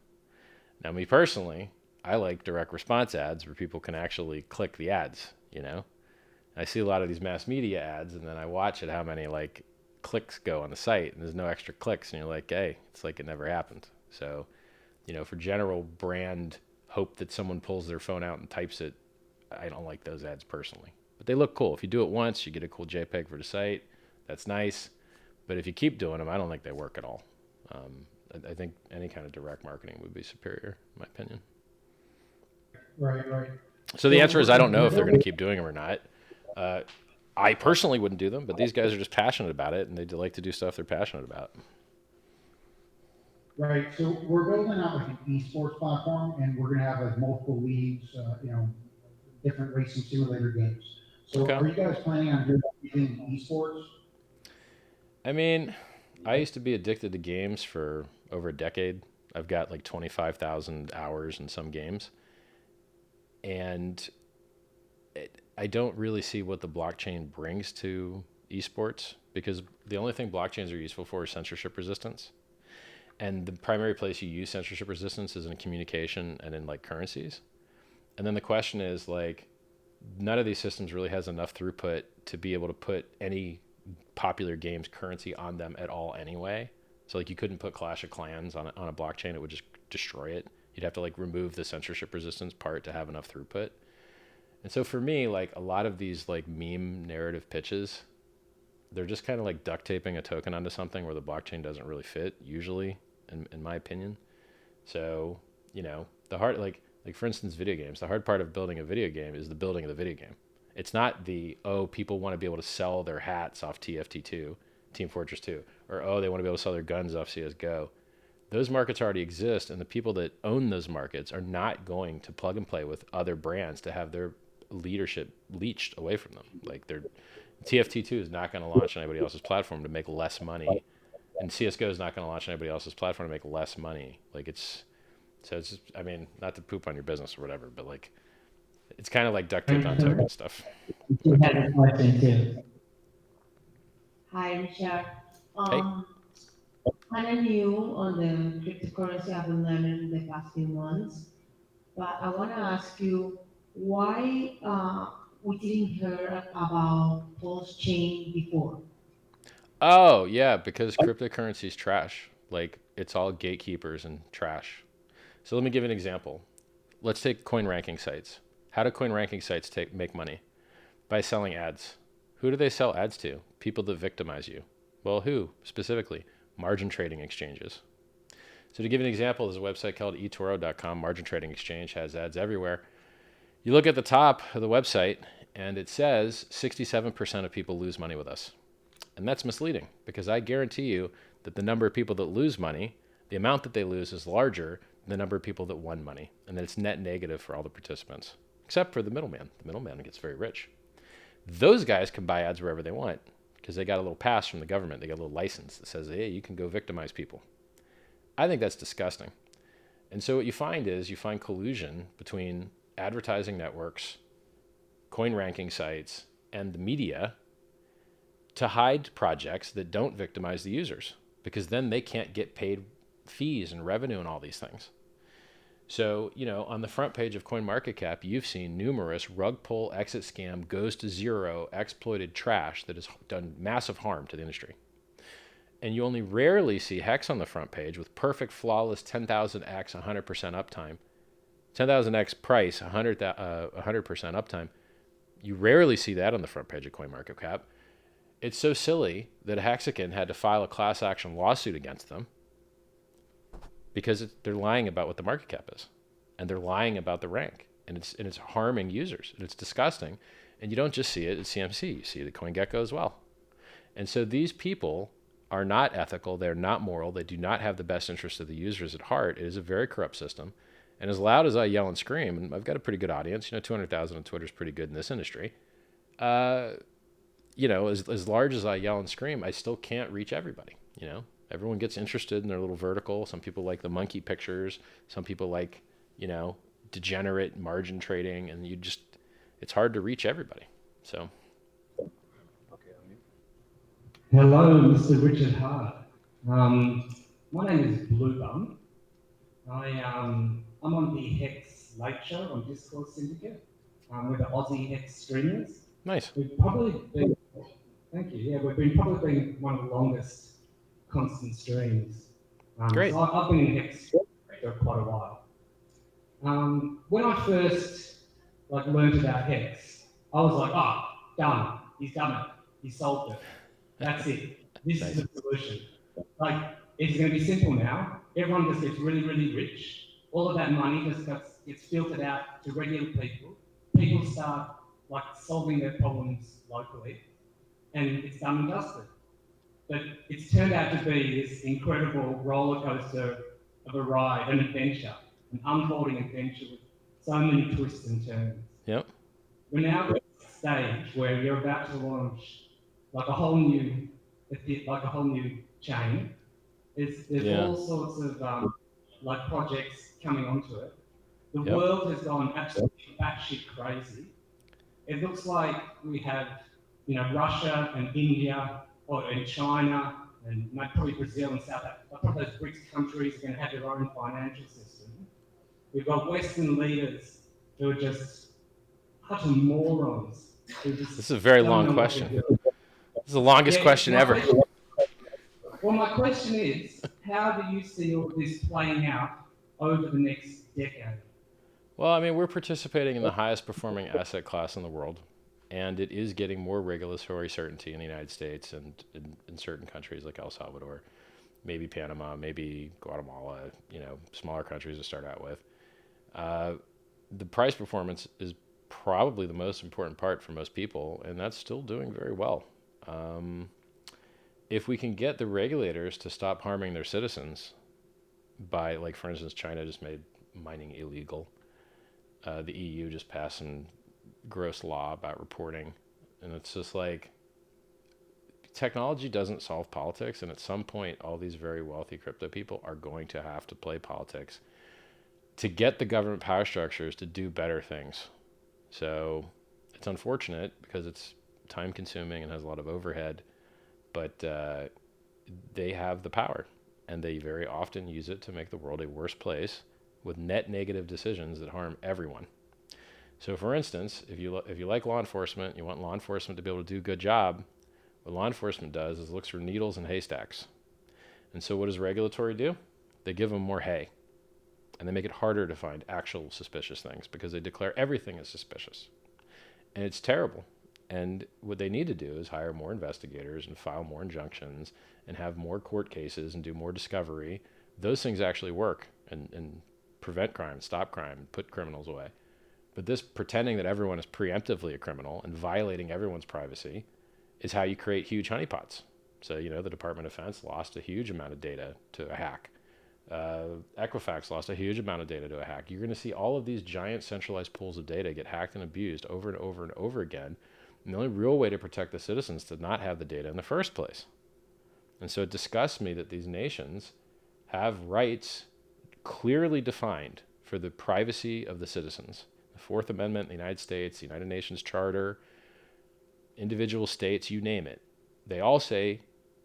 Now, me personally, I like direct response ads where people can actually click the ads, you know? I see a lot of these mass media ads, and then I watch it, how many like clicks go on the site, and there's no extra clicks, and you're like, hey, it's like it never happened. So, you know, for general brand hope that someone pulls their phone out and types it, I don't like those ads personally. But they look cool. If you do it once, you get a cool JPEG for the site. That's nice. But if you keep doing them, I don't think they work at all. I think any kind of direct marketing would be superior, in my opinion. Right. So the answer is I don't know if they're going to keep doing them or not. I personally wouldn't do them, but these guys are just passionate about it, and they like to do stuff they're passionate about. Right. So we're building out like an esports platform, and we're going to have like multiple leagues, you know, different racing simulator games. So are you guys planning on doing esports? I mean, I used to be addicted to games for over a decade. I've got like 25,000 hours in some games. And I don't really see what the blockchain brings to esports, because the only thing blockchains are useful for is censorship resistance. And the primary place you use censorship resistance is in communication and in like currencies. And then the question is like, none of these systems really has enough throughput to be able to put any popular games currency on them at all anyway. So like you couldn't put Clash of Clans on a blockchain; it would just destroy it. You'd have to like remove the censorship resistance part to have enough throughput. And so for me, like a lot of these like meme narrative pitches, they're just kind of like duct taping a token onto something where the blockchain doesn't really fit usually, in my opinion. So, you know, the hard, like for instance, video games, the hard part of building a video game is the building of the video game. It's not the, oh, people want to be able to sell their hats off TFT2, Team Fortress 2, or, oh, they want to be able to sell their guns off CSGO. Those markets already exist, and the people that own those markets are not going to plug and play with other brands to have their leadership leached away from them. Like their TFT2 is not going to launch on anybody else's platform to make less money, and CSGO is not going to launch on anybody else's platform to make less money. Like it's just, I mean, not to poop on your business or whatever, but like it's kind of like duct tape on token stuff. You had a question too. Hi, Richard. Hey. Kind of new on the cryptocurrency. I've been learning the past few months, but I want to ask you why we didn't hear about PulseChain before. Oh yeah, because cryptocurrency is trash. Like it's all gatekeepers and trash. So let me give you an example. Let's take coin ranking sites. How do coin ranking sites make money? By selling ads. Who do they sell ads to? People that victimize you. Well, who specifically? Margin trading exchanges. So to give you an example, there's a website called eToro.com. Margin trading exchange has ads everywhere. You look at the top of the website and it says 67% of people lose money with us. And that's misleading because I guarantee you that the number of people that lose money, the amount that they lose is larger than the number of people that won money. And that it's net negative for all the participants, except for the middleman. The middleman gets very rich. Those guys can buy ads wherever they want because they got a little pass from the government. They got a little license that says, hey, you can go victimize people. I think that's disgusting. And so what you find is you find collusion between advertising networks, coin ranking sites, and the media to hide projects that don't victimize the users, because then they can't get paid fees and revenue and all these things. So, you know, on the front page of CoinMarketCap, you've seen numerous rug pull, exit scam, goes to zero, exploited trash that has done massive harm to the industry. And you only rarely see HEX on the front page with perfect, flawless 10,000x, 100% uptime. 10,000x price, 100% uptime. You rarely see that on the front page of CoinMarketCap. It's so silly that Hexagon had to file a class action lawsuit against them because they're lying about what the market cap is, and they're lying about the rank, and it's harming users, and it's disgusting. And you don't just see it at CMC, you see it at CoinGecko as well. And so these people are not ethical, they're not moral, they do not have the best interest of the users at heart. It is a very corrupt system. And as loud as I yell and scream, and I've got a pretty good audience, you know, 200,000 on Twitter is pretty good in this industry. You know, as large as I yell and scream, I still can't reach everybody. You know, everyone gets interested in their little vertical. Some people like the monkey pictures. Some people like, you know, degenerate margin trading, and it's hard to reach everybody. So. Hello, Mr. Richard Hart. My name is Blue Bum. I'm on the HEX Late Show on Discord Syndicate. We're the Aussie HEX streamers. Nice. We've probably been, thank you. Yeah, we've probably been one of the longest constant streams. Great. So I've been in HEX for quite a while. When I first learned about HEX, I was like, oh, done. He's done it. He solved it. That's it. This is the solution. It's going to be simple now. Everyone just gets really, really rich. All of that money just gets filtered out to regular people. People start solving their problems locally, and it's done and dusted. But it's turned out to be this incredible roller coaster of a ride, an adventure, an unfolding adventure with so many twists and turns. Yep. We're now at a stage where you're about to launch a whole new chain. There's all sorts of projects coming onto it. The world has gone absolutely batshit crazy. It looks like we have, Russia and India, and China, and probably Brazil and South Africa. Probably those BRICS countries are going to have their own financial system. We've got Western leaders who are just utter morons. This is a very long question. is the longest question ever. Well, my question is, how do you see all this playing out over the next decade? Well, I mean, we're participating in the highest performing asset class in the world, and it is getting more regulatory certainty in the United States and in certain countries like El Salvador, maybe Panama, maybe Guatemala, you know, smaller countries to start out with. The price performance is probably the most important part for most people, and that's still doing very well. If we can get the regulators to stop harming their citizens by, like, for instance, China just made mining illegal. The EU just passed some gross law about reporting. And it's just like, technology doesn't solve politics. And at some point, all these very wealthy crypto people are going to have to play politics to get the government power structures to do better things. So it's unfortunate because it's time consuming and has a lot of overhead. But they have the power, and they very often use it to make the world a worse place with net negative decisions that harm everyone. So, for instance, if you like law enforcement, you want law enforcement to be able to do a good job, what law enforcement does is looks for needles in haystacks. And so what does regulatory do? They give them more hay, and they make it harder to find actual suspicious things because they declare everything as suspicious. And it's terrible. And what they need to do is hire more investigators and file more injunctions and have more court cases and do more discovery. Those things actually work and prevent crime, stop crime, put criminals away. But this pretending that everyone is preemptively a criminal and violating everyone's privacy is how you create huge honeypots. So, you know, the Department of Defense lost a huge amount of data to a hack. Equifax lost a huge amount of data to a hack. You're going to see all of these giant centralized pools of data get hacked and abused over and over and over again. And the only real way to protect the citizens is to not have the data in the first place. And so it disgusts me that these nations have rights clearly defined for the privacy of the citizens. The Fourth Amendment in the United States, the United Nations Charter, individual states, you name it. They all say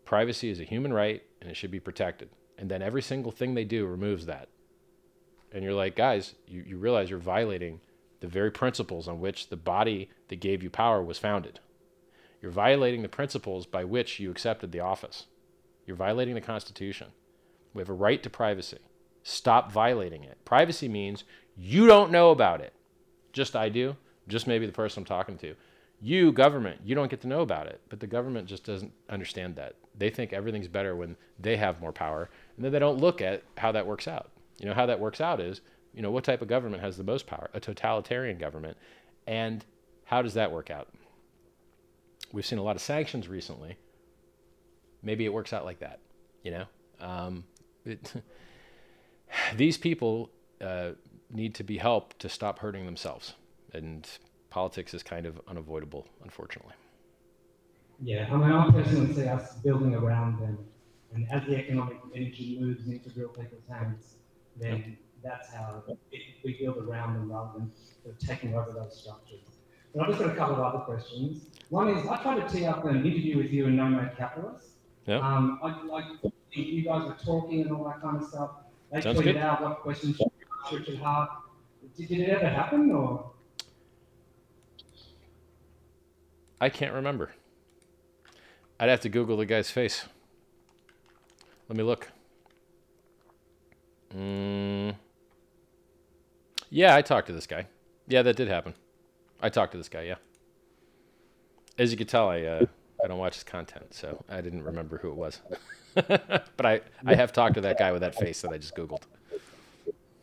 privacy is a human right and it should be protected. And then every single thing they do removes that. And you're like, guys, you realize you're violating the very principles on which the body that gave you power was founded. You're violating the principles by which you accepted the office. You're violating the Constitution. We have a right to privacy. Stop violating it. Privacy means you don't know about it. Just I do. Just maybe the person I'm talking to. You, government, you don't get to know about it. But the government just doesn't understand that. They think everything's better when they have more power. And then they don't look at how that works out. You know, how that works out is, you know, what type of government has the most power? A totalitarian government. And how does that work out? We've seen a lot of sanctions recently. Maybe it works out like that, you know? These people need to be helped to stop hurting themselves. And politics is kind of unavoidable, unfortunately. Yeah, I mean, I personally see us building around them. And as the economic energy moves into real people's hands, then that's how we build around them rather than sort of taking over those structures. But I've just got a couple of other questions. One is, I tried to tee up an interview with you in Nomad Capitalist. Yeah. You guys were talking and all that kind of stuff. They Sounds tweeted good. out what questions should ask Richard Hart. Did it ever happen, or? I can't remember. I'd have to Google the guy's face. Let me look. Yeah, I talked to this guy. Yeah, that did happen. I talked to this guy, yeah. As you can tell, I don't watch his content, so I didn't remember who it was. But I have talked to that guy with that face that I just Googled.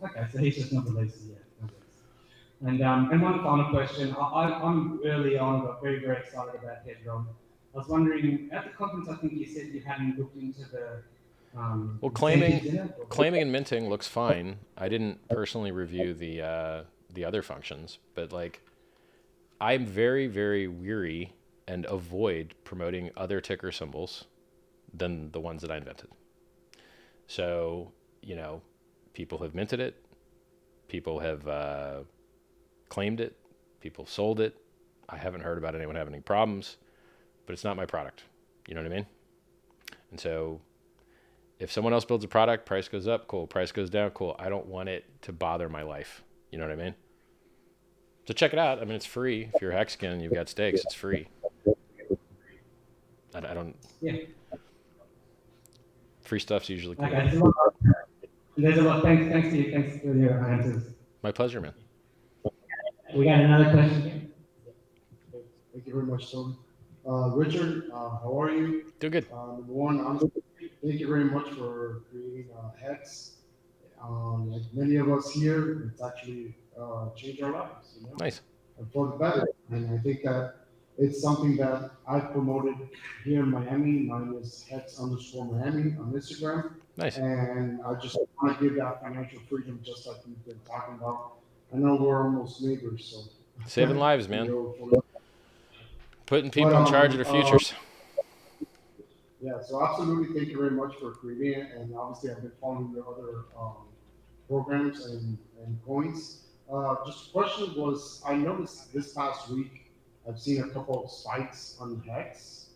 Okay, so he's just not released it yet. And one final question. I'm early on, got very, very excited about Hedron. I was wondering, at the conference, I think you said you hadn't looked into the well, claiming and minting looks fine. I didn't personally review the other functions, but like, I'm very, very weary and avoid promoting other ticker symbols than the ones that I invented. So, you know, people have minted it, people have claimed it, people have sold it. I haven't heard about anyone having any problems, but it's not my product. You know what I mean? And so if someone else builds a product, price goes up, cool. Price goes down, cool. I don't want it to bother my life. You know what I mean? So check it out. I mean, it's free. If you're a Hexagon and you've got stakes, it's free. I don't. Yeah. Free stuff's usually cool. Okay, there's a lot. Thanks to you. Thanks for your answers. My pleasure, man. We got another question here. Thank you very much, Tony. Richard, how are you? Doing good. Number one, thank you very much for creating HEX. Like many of us here, it's actually changed our lives, you know, Nice. and for the better. And I think that it's something that I've promoted here in Miami. Mine is HEX_Miami on Instagram. Nice. And I just want to give that financial freedom, just like we've been talking about. I know we're almost neighbors, so Saving lives, man. you know, Putting people in charge of their futures. yeah, so absolutely, thank you very much for creating it, and obviously I've been following your other programs and coins. Just a question was, I noticed this past week, I've seen a couple of spikes on HEX.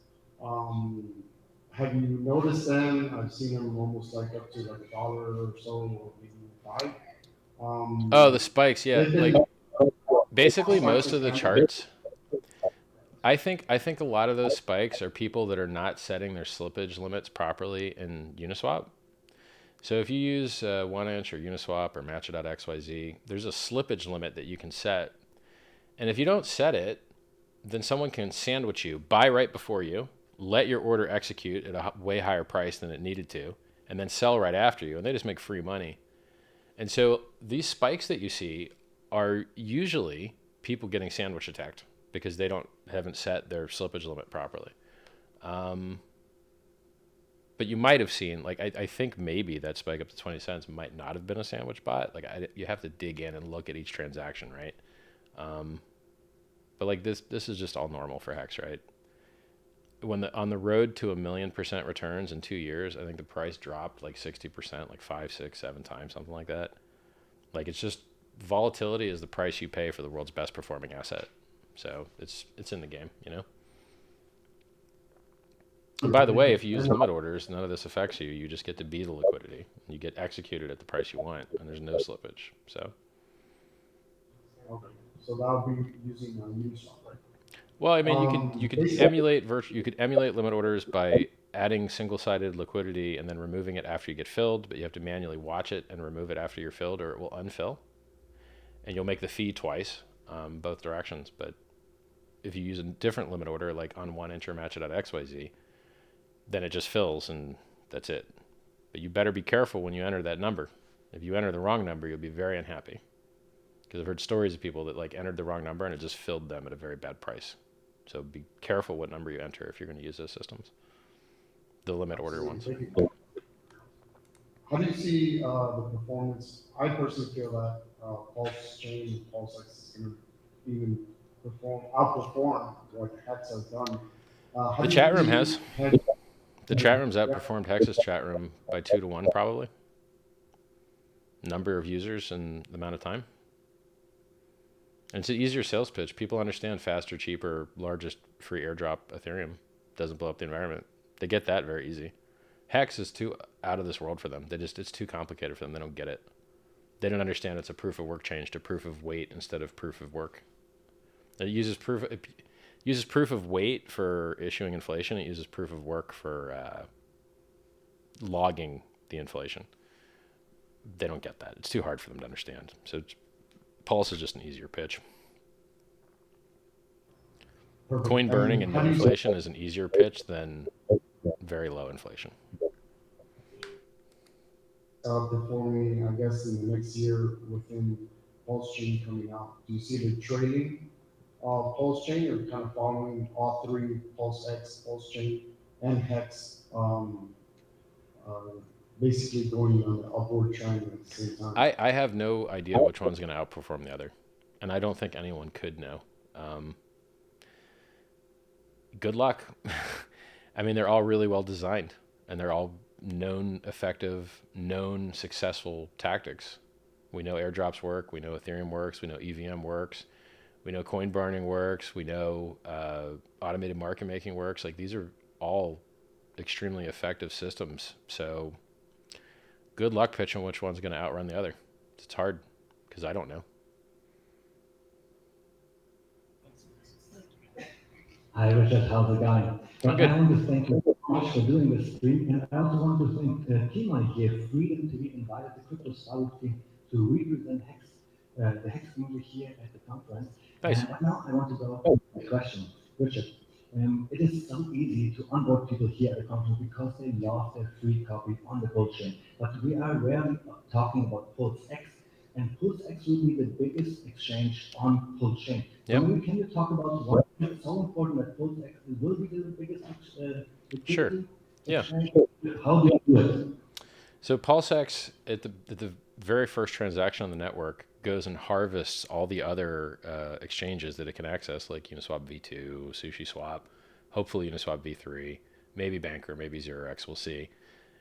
Have you noticed them? I've seen them almost like up to like $1 or so, or maybe $5. Oh, the spikes, yeah. Like basically most of the charts. I think a lot of those spikes are people that are not setting their slippage limits properly in Uniswap. So if you use 1inch or Uniswap or Matcha.xyz, there's a slippage limit that you can set. And if you don't set it, then someone can sandwich you, buy right before you, let your order execute at a way higher price than it needed to, and then sell right after you, and they just make free money. And so these spikes that you see are usually people getting sandwich attacked because they haven't set their slippage limit properly. But you might have seen, like, I think maybe that spike up to 20 cents might not have been a sandwich bot. Like, you have to dig in and look at each transaction, right? But like this is just all normal for HEX, right? On the road to 1,000,000% returns in 2 years, I think the price dropped like 60%, like 5, 6, 7 times, something like that. Like, it's just volatility is the price you pay for the world's best performing asset. So it's in the game, you know? And by the way, if you use limit orders, none of this affects you. You just get to be the liquidity. You get executed at the price you want, and there's no slippage. So. Okay, so that would be using Uniswap, right? Well, I mean, you could emulate limit orders by adding single-sided liquidity and then removing it after you get filled, but you have to manually watch it and remove it after you're filled, or it will unfill, and you'll make the fee twice, both directions. But if you use a different limit order, like on 1inch or Matcha.xyz, then it just fills and that's it. But you better be careful when you enter that number. If you enter the wrong number, you'll be very unhappy. Because I've heard stories of people that like entered the wrong number and it just filled them at a very bad price. So be careful what number you enter if you're going to use those systems. The limit order ones. How do you see the performance? I personally feel that PulseChain and PulseX is going to even outperform what HEX has done. The chat room has. The chat room's outperformed HEX's chat room by 2 to 1 probably. Number of users and the amount of time. And it's an easier sales pitch. People understand faster, cheaper, largest free airdrop Ethereum doesn't blow up the environment. They get that very easy. HEX is too out of this world for them. it's too complicated for them. They don't get it. They don't understand it's a proof of work change to proof of weight instead of proof of work. It uses proof of weight for issuing inflation. It uses proof of work for logging the inflation. They don't get that. It's too hard for them to understand. So Pulse is just an easier pitch. Perfect. Coin burning and no inflation is an easier pitch than very low inflation. Performing, I guess, in the next year within PulseChain coming out. Do you see the trading of PulseChain, or kind of following all three, PulseX, PulseChain, and HEX, basically going on the upward trend at the same time? I have no idea which one's going to outperform the other, and I don't think anyone could know. Good luck. I mean, they're all really well designed, and they're all known effective, known successful tactics. We know airdrops work. We know Ethereum works. We know EVM works. We know coin burning works. We know automated market making works. Like, these are all extremely effective systems. So good luck pitching which one's going to outrun the other. It's hard because I don't know. Hi, Richard. How's it going? I'm But good. I want to thank you so much for doing this stream, and I also want to thank Timon here, Freedom TV, invited the Crypto Startup team to represent HEX, the HEX community here at the conference. Nice. But now I want to go to my question, Richard. It is so easy to onboard people here at the conference because they lost their free copy on the blockchain. But we are rarely talking about PulseX, and PulseX will be the biggest exchange on PulseChain. Yep. So maybe can you talk about why it's so important that PulseX will be the biggest Sure. liquidity Yeah. exchange? How do you do it? So PulseX at the very first transaction on the network goes and harvests all the other exchanges that it can access, like Uniswap V2, SushiSwap, hopefully Uniswap V3, maybe Banker, maybe ZeroX, we'll see.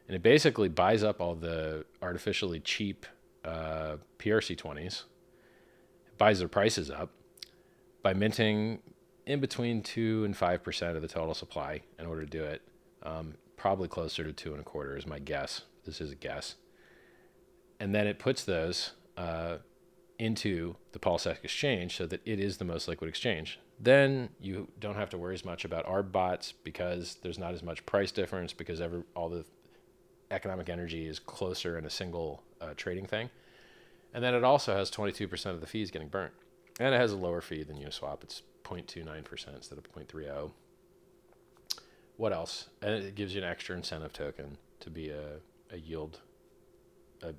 And it basically buys up all the artificially cheap PRC20s, buys their prices up by minting in between 2 and 5% of the total supply in order to do it. Probably closer to 2 1/4 is my guess. This is a guess. And then it puts those into the PulseX exchange so that it is the most liquid exchange. Then you don't have to worry as much about ARB bots because there's not as much price difference because all the economic energy is closer in a single trading thing. And then it also has 22% of the fees getting burnt. And it has a lower fee than Uniswap. It's 0.29% instead of 0.30. What else? And it gives you an extra incentive token to be a yield, a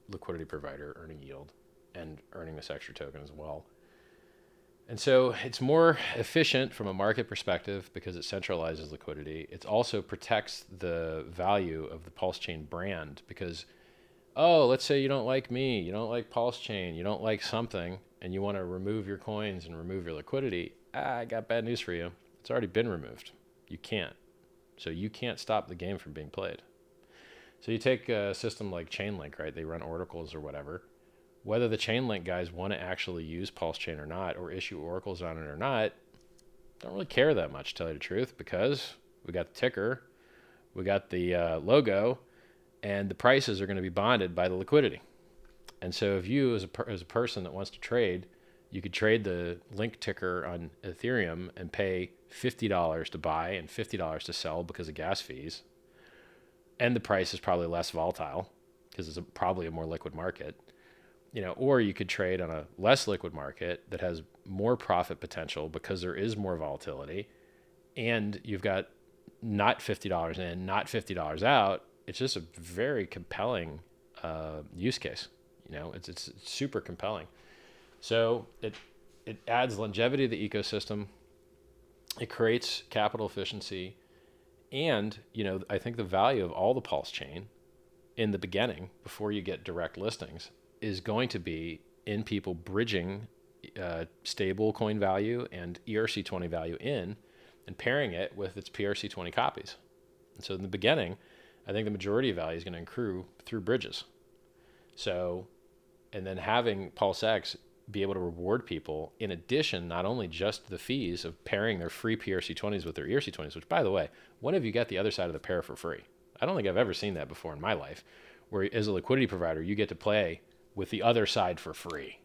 liquidity provider earning yield and earning this extra token as well. And so it's more efficient from a market perspective because it centralizes liquidity. It also protects the value of the PulseChain brand because, let's say you don't like me, you don't like PulseChain, you don't like something, and you want to remove your coins and remove your liquidity. I got bad news for you. It's already been removed. You can't. So you can't stop the game from being played. So you take a system like Chainlink, right? They run oracles or whatever. Whether the Chainlink guys want to actually use PulseChain or not, or issue oracles on it or not, don't really care that much, to tell you the truth, because we got the ticker, we got the logo, and the prices are going to be bonded by the liquidity. And so if you, as a person that wants to trade, you could trade the link ticker on Ethereum and pay $50 to buy and $50 to sell because of gas fees. And the price is probably less volatile because it's probably a more liquid market. Or you could trade on a less liquid market that has more profit potential because there is more volatility and you've got not $50 in, not $50 out. It's just a very compelling use case. It's super compelling. So it adds longevity to the ecosystem. It creates capital efficiency. And, I think the value of all the PulseChain in the beginning, before you get direct listings, is going to be in people bridging stable coin value and ERC20 value in and pairing it with its PRC20 copies. And so in the beginning, I think the majority of value is going to accrue through bridges. So, and then having PulseX be able to reward people in addition, not only just the fees of pairing their free PRC20s with their ERC20s, which by the way, when have you got the other side of the pair for free? I don't think I've ever seen that before in my life, where as a liquidity provider, you get to play with the other side for free.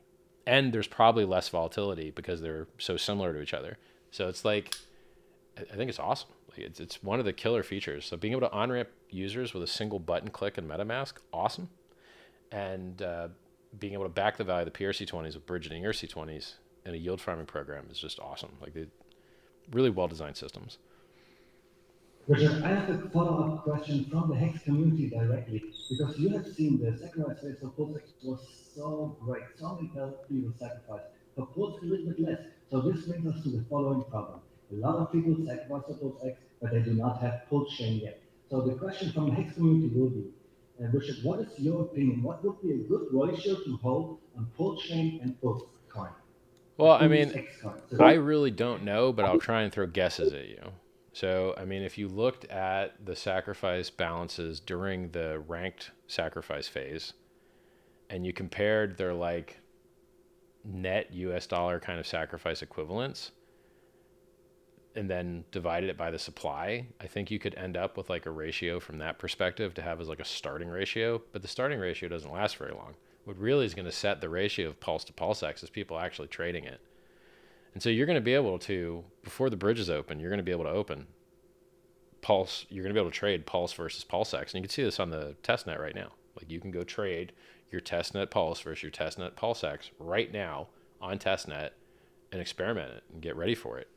And there's probably less volatility because they're so similar to each other. So it's like, I think it's awesome. Like it's one of the killer features. So being able to on-ramp users with a single button click in MetaMask, awesome. And being able to back the value of the PRC20s with bridging ERC20s in a yield farming program is just awesome. Like they really well-designed systems. Richard, I have a follow-up question from the HEX community directly, because you have seen the sacrifice rate for PulseX was so great, so many people sacrificed. For Pulse, a little bit less. So this brings us to the following problem. A lot of people sacrifice for PulseX, but they do not have PulseChain yet. So the question from the HEX community will be, Richard, what is your opinion? What would be a good ratio to hold on PulseChain and PulseCoin? Well, I mean, I really don't know, but I'll try and throw guesses at you. So, I mean, if you looked at the sacrifice balances during the ranked sacrifice phase and you compared their like net US dollar kind of sacrifice equivalents and then divided it by the supply, I think you could end up with like a ratio from that perspective to have as like a starting ratio, but the starting ratio doesn't last very long. What really is going to set the ratio of Pulse to PulseX is people actually trading it. And so you're going to be able to, before the bridge is open, you're going to be able to open Pulse. You're going to be able to trade Pulse versus PulseX. And you can see this on the testnet right now. Like you can go trade your testnet Pulse versus your testnet PulseX right now on testnet and experiment it and get ready for it.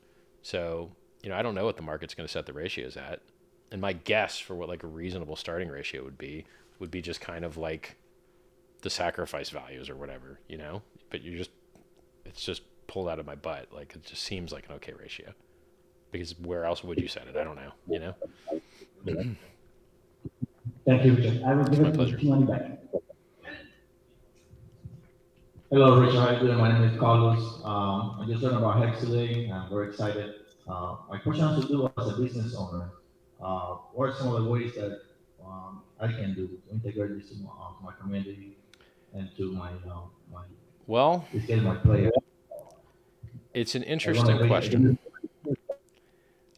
So, I don't know what the market's going to set the ratios at. And my guess for what like a reasonable starting ratio would be just kind of like the sacrifice values or whatever, but it's just pulled out of my butt. Like it just seems like an okay ratio, because where else would you set it? I don't know, Thank you, Richard. I will give My it pleasure. to money back. Hello, Richard. How are you doing? My name is Carlos. I just learned about HEX today. I'm very excited. My question has to do as a business owner. What are some of the ways that I can do to integrate this to my community and to my Well, my player? it's an interesting question.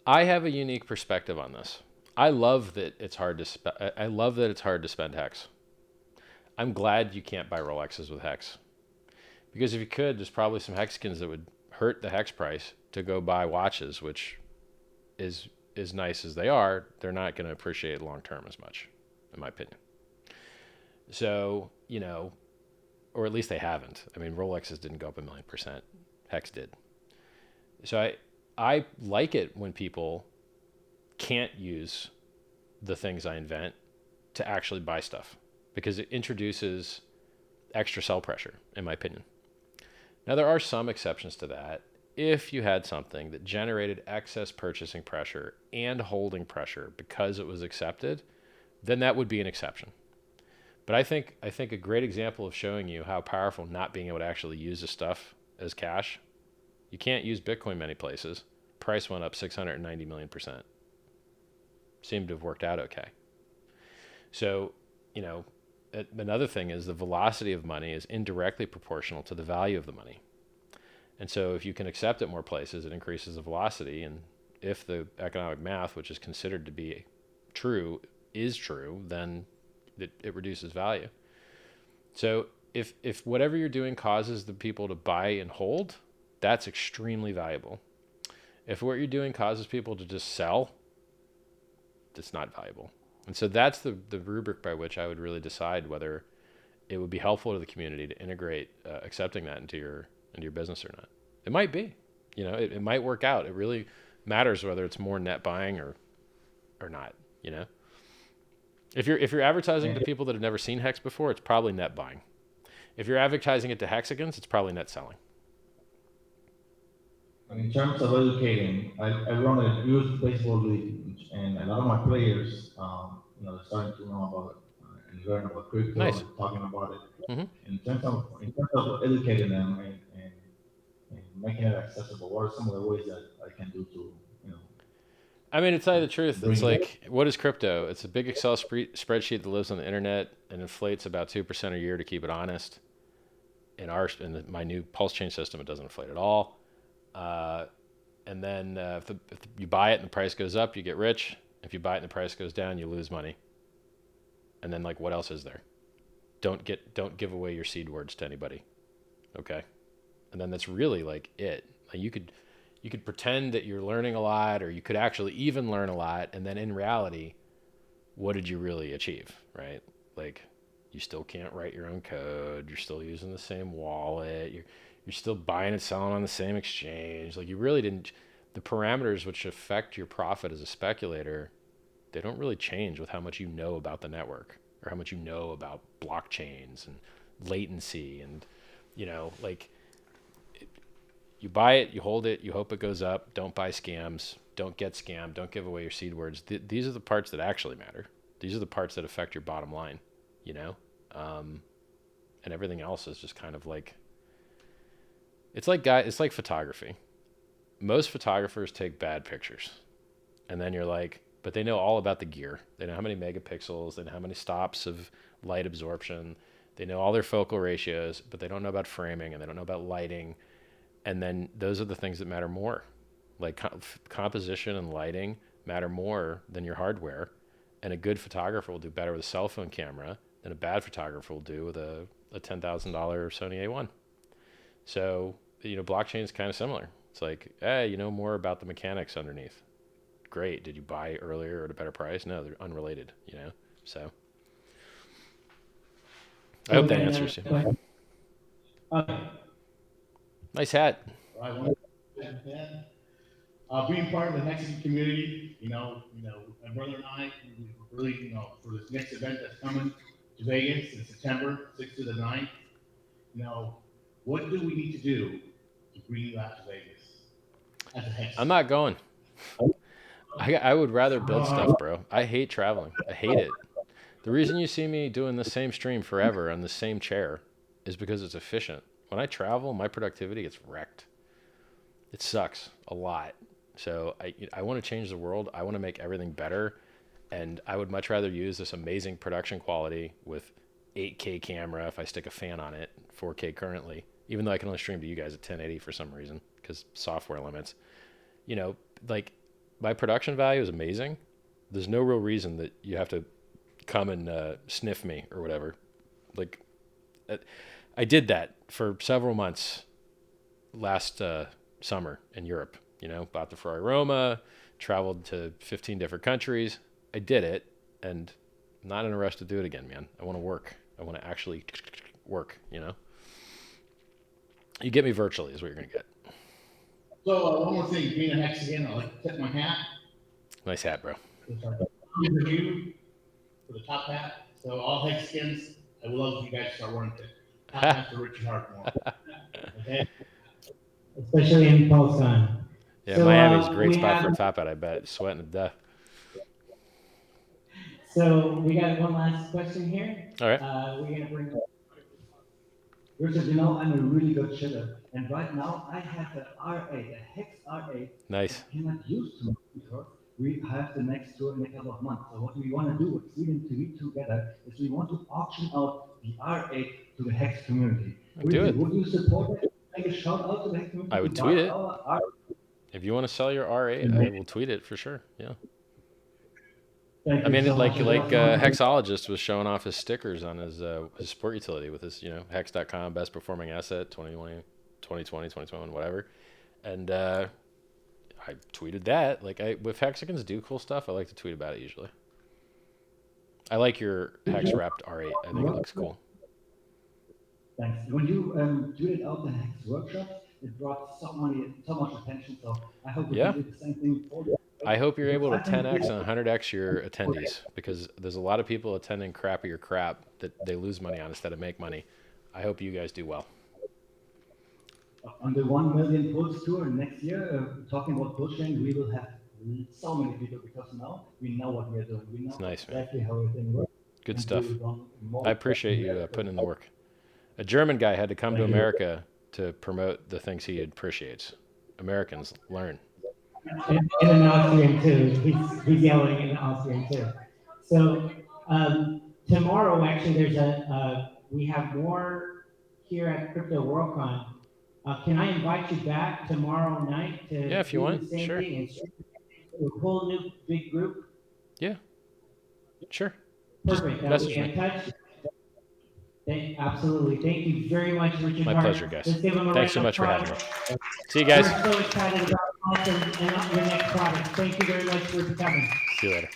I have a unique perspective on this. I love that it's hard to spend HEX. I'm glad you can't buy Rolexes with HEX, because if you could, there's probably some HEXkins that would hurt the HEX price to go buy watches, which is as nice as they are, they're not going to appreciate long term as much, in my opinion. So, or at least they haven't. I mean, Rolexes didn't go up 1,000,000%. HEX did. So I like it when people can't use the things I invent to actually buy stuff, because it introduces extra sell pressure, in my opinion. Now, there are some exceptions to that. If you had something that generated excess purchasing pressure and holding pressure because it was accepted, then that would be an exception. But I think a great example of showing you how powerful not being able to actually use the stuff as cash. You can't use Bitcoin many places. Price went up 690 million%. Seemed to have worked out okay. So, another thing is the velocity of money is indirectly proportional to the value of the money. And so if you can accept it more places, it increases the velocity. And if the economic math, which is considered to be true, is true, then it reduces value. So if whatever you're doing causes the people to buy and hold, that's extremely valuable. If what you're doing causes people to just sell, it's not valuable. And so that's the rubric by which I would really decide whether it would be helpful to the community to integrate accepting that into your business or not. It might be, it might work out. It really matters whether it's more net buying or not, If you're advertising to people that have never seen HEX before, it's probably net buying. If you're advertising it to hexagons, it's probably net selling. In terms of educating, I run a youth baseball league, and a lot of my players, they're starting to know about and learn about crypto, Nice. and talking about it. Mm-hmm. In terms of educating them and making it accessible, what are some of the ways that I can do to, I mean, to tell you the truth, bring it's it like, what is crypto? It's a big Excel spreadsheet that lives on the internet and inflates about 2% a year to keep it honest. In my new PulseChain system, it doesn't inflate at all. And then if you buy it and the price goes up, you get rich. If you buy it and the price goes down, you lose money. And then what else is there? Don't give away your seed words to anybody. Okay? And then that's really it. You could pretend that you're learning a lot, or you could actually even learn a lot, and then in reality, what did you really achieve, right? You still can't write your own code, you're still using the same wallet, you're still buying and selling on the same exchange. You really didn't, the parameters which affect your profit as a speculator, they don't really change with how much you know about the network, or how much you know about blockchains and latency, and you buy it, you hold it, you hope it goes up. Don't buy scams. Don't get scammed. Don't give away your seed words. These are the parts that actually matter. These are the parts that affect your bottom line, and everything else is just kind of it's like photography. Most photographers take bad pictures, and then you're but they know all about the gear. They know how many megapixels, they know how many stops of light absorption. They know all their focal ratios, but they don't know about framing, and they don't know about lighting. And then those are the things that matter more. Composition and lighting matter more than your hardware. And a good photographer will do better with a cell phone camera than a bad photographer will do with a $10,000 Sony A1. So, blockchain is kind of similar. It's like, hey, you know more about the mechanics underneath. Great. Did you buy earlier at a better price? No, they're unrelated, you know? So I hope that answers you. Okay. Nice hat. I want to being part of the Mexican community, my brother and I, we really, for this next event that's coming to Vegas in September 6th to the 9th, what do we need to do to bring you out to Vegas as a Hex? I'm not going. I would rather build stuff, bro. I hate traveling. I hate it. The reason you see me doing the same stream forever on the same chair is because it's efficient. When I travel, my productivity gets wrecked. It sucks a lot. So I want to change the world. I want to make everything better. And I would much rather use this amazing production quality with 8K camera if I stick a fan on it, 4K currently, even though I can only stream to you guys at 1080 for some reason because software limits. Like my production value is amazing. There's no real reason that you have to come and sniff me or whatever. Like I did that for several months last summer in Europe. Bought the Ferrari Roma, traveled to 15 different countries. I did it, and I'm not in a rush to do it again, man. I want to work. I want to actually work, You get me virtually is what you're going to get. So one more thing, being a Hex again, I like to tip my hat. Nice hat, bro. For you, for the top hat. So all Hex skins, I would love if you guys start wearing the top hat for Richard Hartmore. Okay? Especially in PulseCon. Yeah, So, Miami's a great we spot for a have- top hat, I bet. Sweating to death. So we got one last question here. All right. We're gonna bring. Richard, I'm a really good shitter, and right now I have the R8, the HEX R8. Nice. I cannot use too much because we have the next tour in a couple of months. So what we want to do with Sweden TV together is we want to auction out the R8 to the HEX community. Do it. Would you support it? Make a shout out to the HEX community. I would tweet it. If you want to sell your R8, I will tweet it for sure. Yeah. I mean, like Hexologist was showing off his stickers on his sport utility with his, Hex.com best performing asset 2020, 2021, whatever. And I tweeted that. Like, if Hexicans do cool stuff, I like to tweet about it usually. I like your HEX-wrapped R8. I think it looks cool. Thanks. When you tweeted out the HEX workshops, it brought so much attention. So I hope we can do the same thing for you. I hope you're able to 10x and 100x your attendees, because there's a lot of people attending crappier crap that they lose money on instead of make money. I hope you guys do well. On the 1 million Pulse tour next year, talking about PulseChain, we will have so many people because now we know what we are doing. We know exactly how everything works. Good stuff. I appreciate you putting in the work. A German guy had to come to America to promote the things he appreciates. Americans learn. In an Austrian too. He's yelling in Austrian too. So tomorrow, actually, we have more here at Crypto Worldcon. Can I invite you back tomorrow night to if you want, the same sure. thing? It's a whole new big group. Yeah, sure. Perfect. Just message in me. touch. Absolutely. Thank you very much, Richard. My pleasure, guys. Let's give him a Thanks so round much of for having applause. me. See you guys. We're so excited about Pulse and your next product. Thank you very much for coming. See you later.